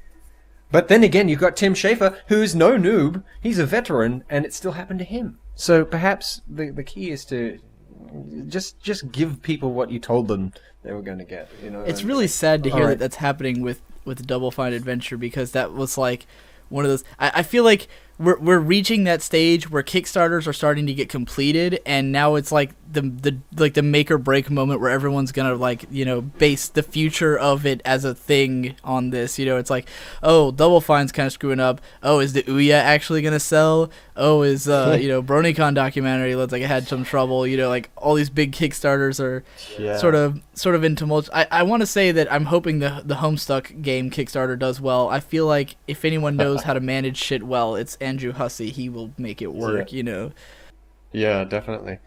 But then again, you've got Tim Schafer, who's no noob. He's a veteran, and it still happened to him. So perhaps the key is to just give people what you told them they were going to get.
It's really sad to hear that that's happening with Double Fine Adventure, because that was like one of those... I feel like we're reaching that stage where Kickstarters are starting to get completed, and now it's like the make or break moment where everyone's gonna base the future of it as a thing on this. It's like, oh, Double Fine's kind of screwing up. Oh, is the Ouya actually gonna sell? Oh, is BronyCon documentary looks like it had some trouble. Like all these big Kickstarters are sort of in tumult. I want to say that I'm hoping the Homestuck game Kickstarter does well. I feel like if anyone knows how to manage shit well, it's Andrew Hussey. He will make it work.
Yeah, definitely.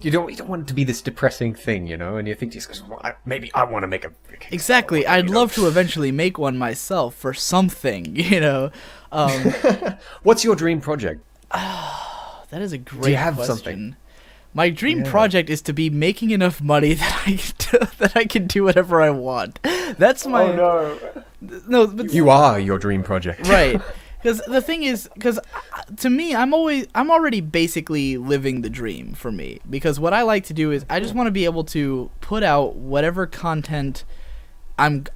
You don't want it to be this depressing thing, and you think, maybe I want to make a...
Exactly. I'd love to eventually make one myself for something,
What's your dream project?
That is a great question.
Do you have something?
My dream project is to be making enough money that I can do whatever I want. That's my...
Oh,
no. But
you are your dream project.
Right. Because the thing is, to me, I'm already basically living the dream for me. Because what I like to do is I just want to be able to put out whatever content I'm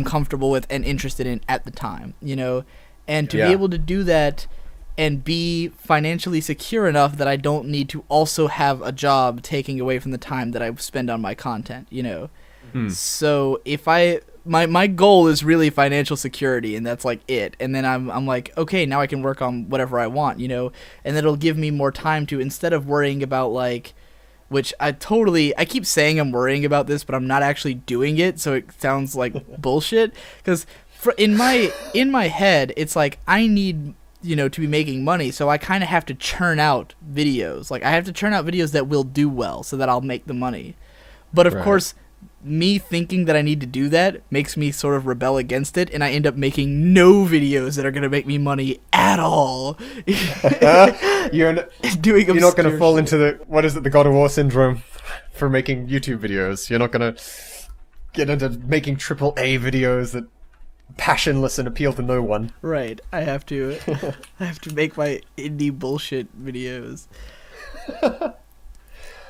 comfortable with and interested in at the time, and to be able to do that and be financially secure enough that I don't need to also have a job taking away from the time that I spend on my content, So if my goal is really financial security, and that's like it. And then I'm like, okay, now I can work on whatever I want, and it'll give me more time to, instead of worrying about which I keep saying I'm worrying about this, but I'm not actually doing it. So it sounds like bullshit. Cause in my head, it's like, I need, to be making money. So I kind of have to churn out videos. Like I have to churn out videos that will do well so that I'll make the money. But of course, me thinking that I need to do that makes me sort of rebel against it, and I end up making no videos that are going to make me money at all.
You're not going to fall into the God of War syndrome for making YouTube videos. You're not going to get into making AAA videos that passionless and appeal to no one.
Right. I have to make my indie bullshit videos.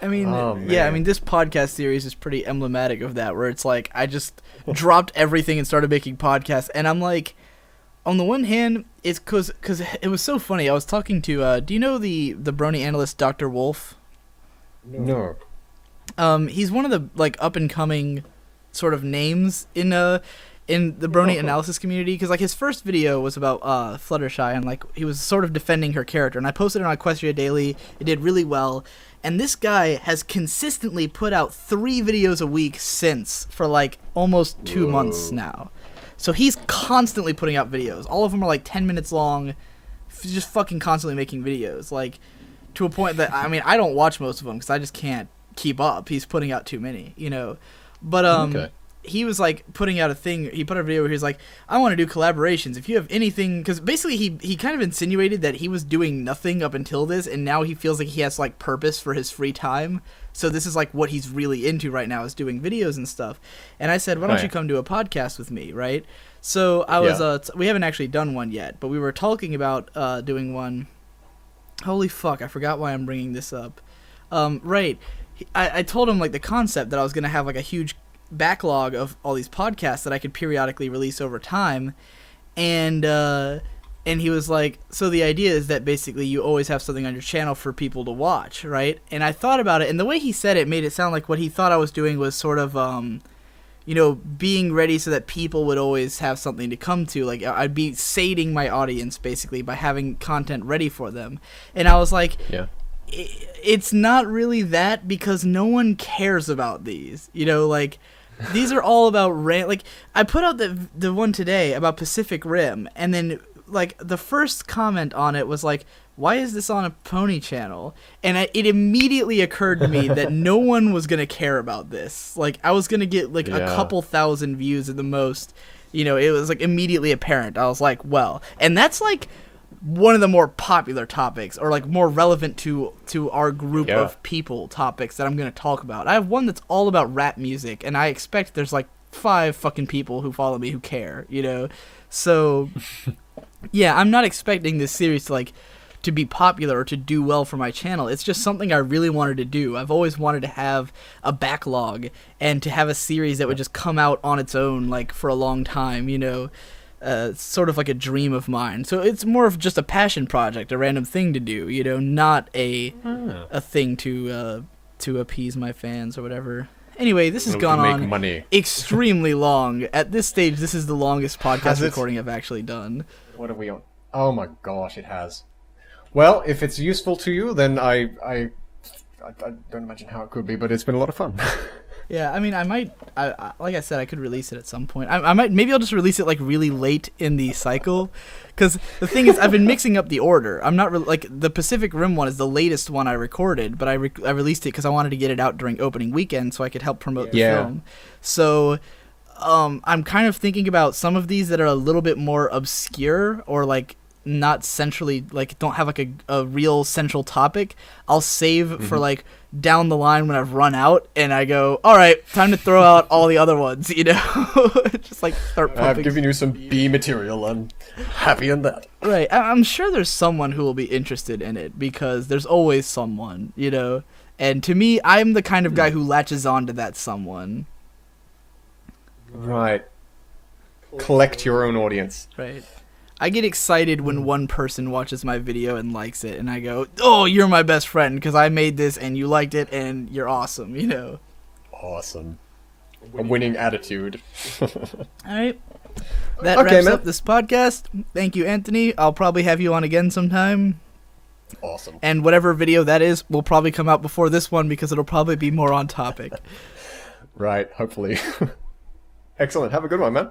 I mean, yeah, I mean, this podcast series is pretty emblematic of that, where it's like, I just dropped everything and started making podcasts, and I'm like, on the one hand, it's cause it was so funny. I was talking to, do you know the Brony analyst, Dr. Wolf?
No.
He's one of the, like, up-and-coming sort of names in the Brony analysis community, because, like, his first video was about Fluttershy, and, like, he was sort of defending her character, and I posted it on Equestria Daily. It did really well, and this guy has consistently put out 3 videos a week since, for, like, almost 2 months now. So he's constantly putting out videos. All of them are, like, 10 minutes long, just fucking constantly making videos, like, to a point that, I mean, I don't watch most of them, because I just can't keep up. He's putting out too many, you know. But,
Okay.
he was, like, putting out a thing. He put out a video where he was like, I want to do collaborations. If you have anything... Because basically he kind of insinuated that he was doing nothing up until this, and now he feels like he has, like, purpose for his free time. So this is, like, what he's really into right now, is doing videos and stuff. And I said, why don't you come do a podcast with me, right? So I was... we haven't actually done one yet, but we were talking about doing one... Holy fuck, I forgot why I'm bringing this up. Right. I told him, like, the concept that I was going to have, like, a huge backlog of all these podcasts that I could periodically release over time, and he was like, so the idea is that basically you always have something on your channel for people to watch, right? And I thought about it, and the way he said it made it sound like what he thought I was doing was sort of you know, being ready so that people would always have something to come to. Like, I'd be sating my audience basically by having content ready for them. And I was like,
Yeah.
It's not really that, because no one cares about these, you know, like, these are all about like, I put out the one today about Pacific Rim, and then, like, the first comment on it was like, why is this on a pony channel? And it immediately occurred to me that no one was gonna care about this. Like, I was gonna get, like, a couple thousand views at the most, you know. It was, like, immediately apparent. I was like, well, and that's, like, one of the more popular topics, or, like, more relevant to our group of people topics that I'm going to talk about. I have one that's all about rap music, and I expect there's, like, 5 fucking people who follow me who care, you know? So, yeah, I'm not expecting this series to, like, to be popular or to do well for my channel. It's just something I really wanted to do. I've always wanted to have a backlog and to have a series that would just come out on its own, like, for a long time, you know? Sort of like a dream of mine. So it's more of just a passion project, a random thing to do, you know, not a thing to appease my fans or whatever. Anyway, this has gone on extremely long. At this stage, this is the longest podcast recording I've actually done.
What are we on? Oh my gosh, it has. Well, if it's useful to you, then I don't imagine how it could be, but it's been a lot of fun.
Yeah, I mean, I might, like I said, I could release it at some point. I might, maybe I'll just release it, like, really late in the cycle, because the thing is, I've been mixing up the order. I'm not, like, the Pacific Rim one is the latest one I recorded, but I released it because I wanted to get it out during opening weekend so I could help promote the film. So, I'm kind of thinking about some of these that are a little bit more obscure, or, like, not centrally, like, don't have, like, a real central topic. I'll save for, like, down the line when I've run out, and I go, all right, time to throw out all the other ones, you know? Just, like, start pumping.
I've given you some B material. I'm happy in that.
Right. I'm sure there's someone who will be interested in it, because there's always someone, you know? And to me, I'm the kind of guy who latches on to that someone.
Right. Collect your own audience.
Right. I get excited when one person watches my video and likes it, and I go, oh, you're my best friend, because I made this, and you liked it, and you're awesome, you know?
Awesome. A winning attitude.
Alright. That wraps up this podcast. Thank you, Antony. I'll probably have you on again sometime.
Awesome.
And whatever video that is will probably come out before this one, because it'll probably be more on topic.
Right, hopefully. Excellent. Have a good one, man.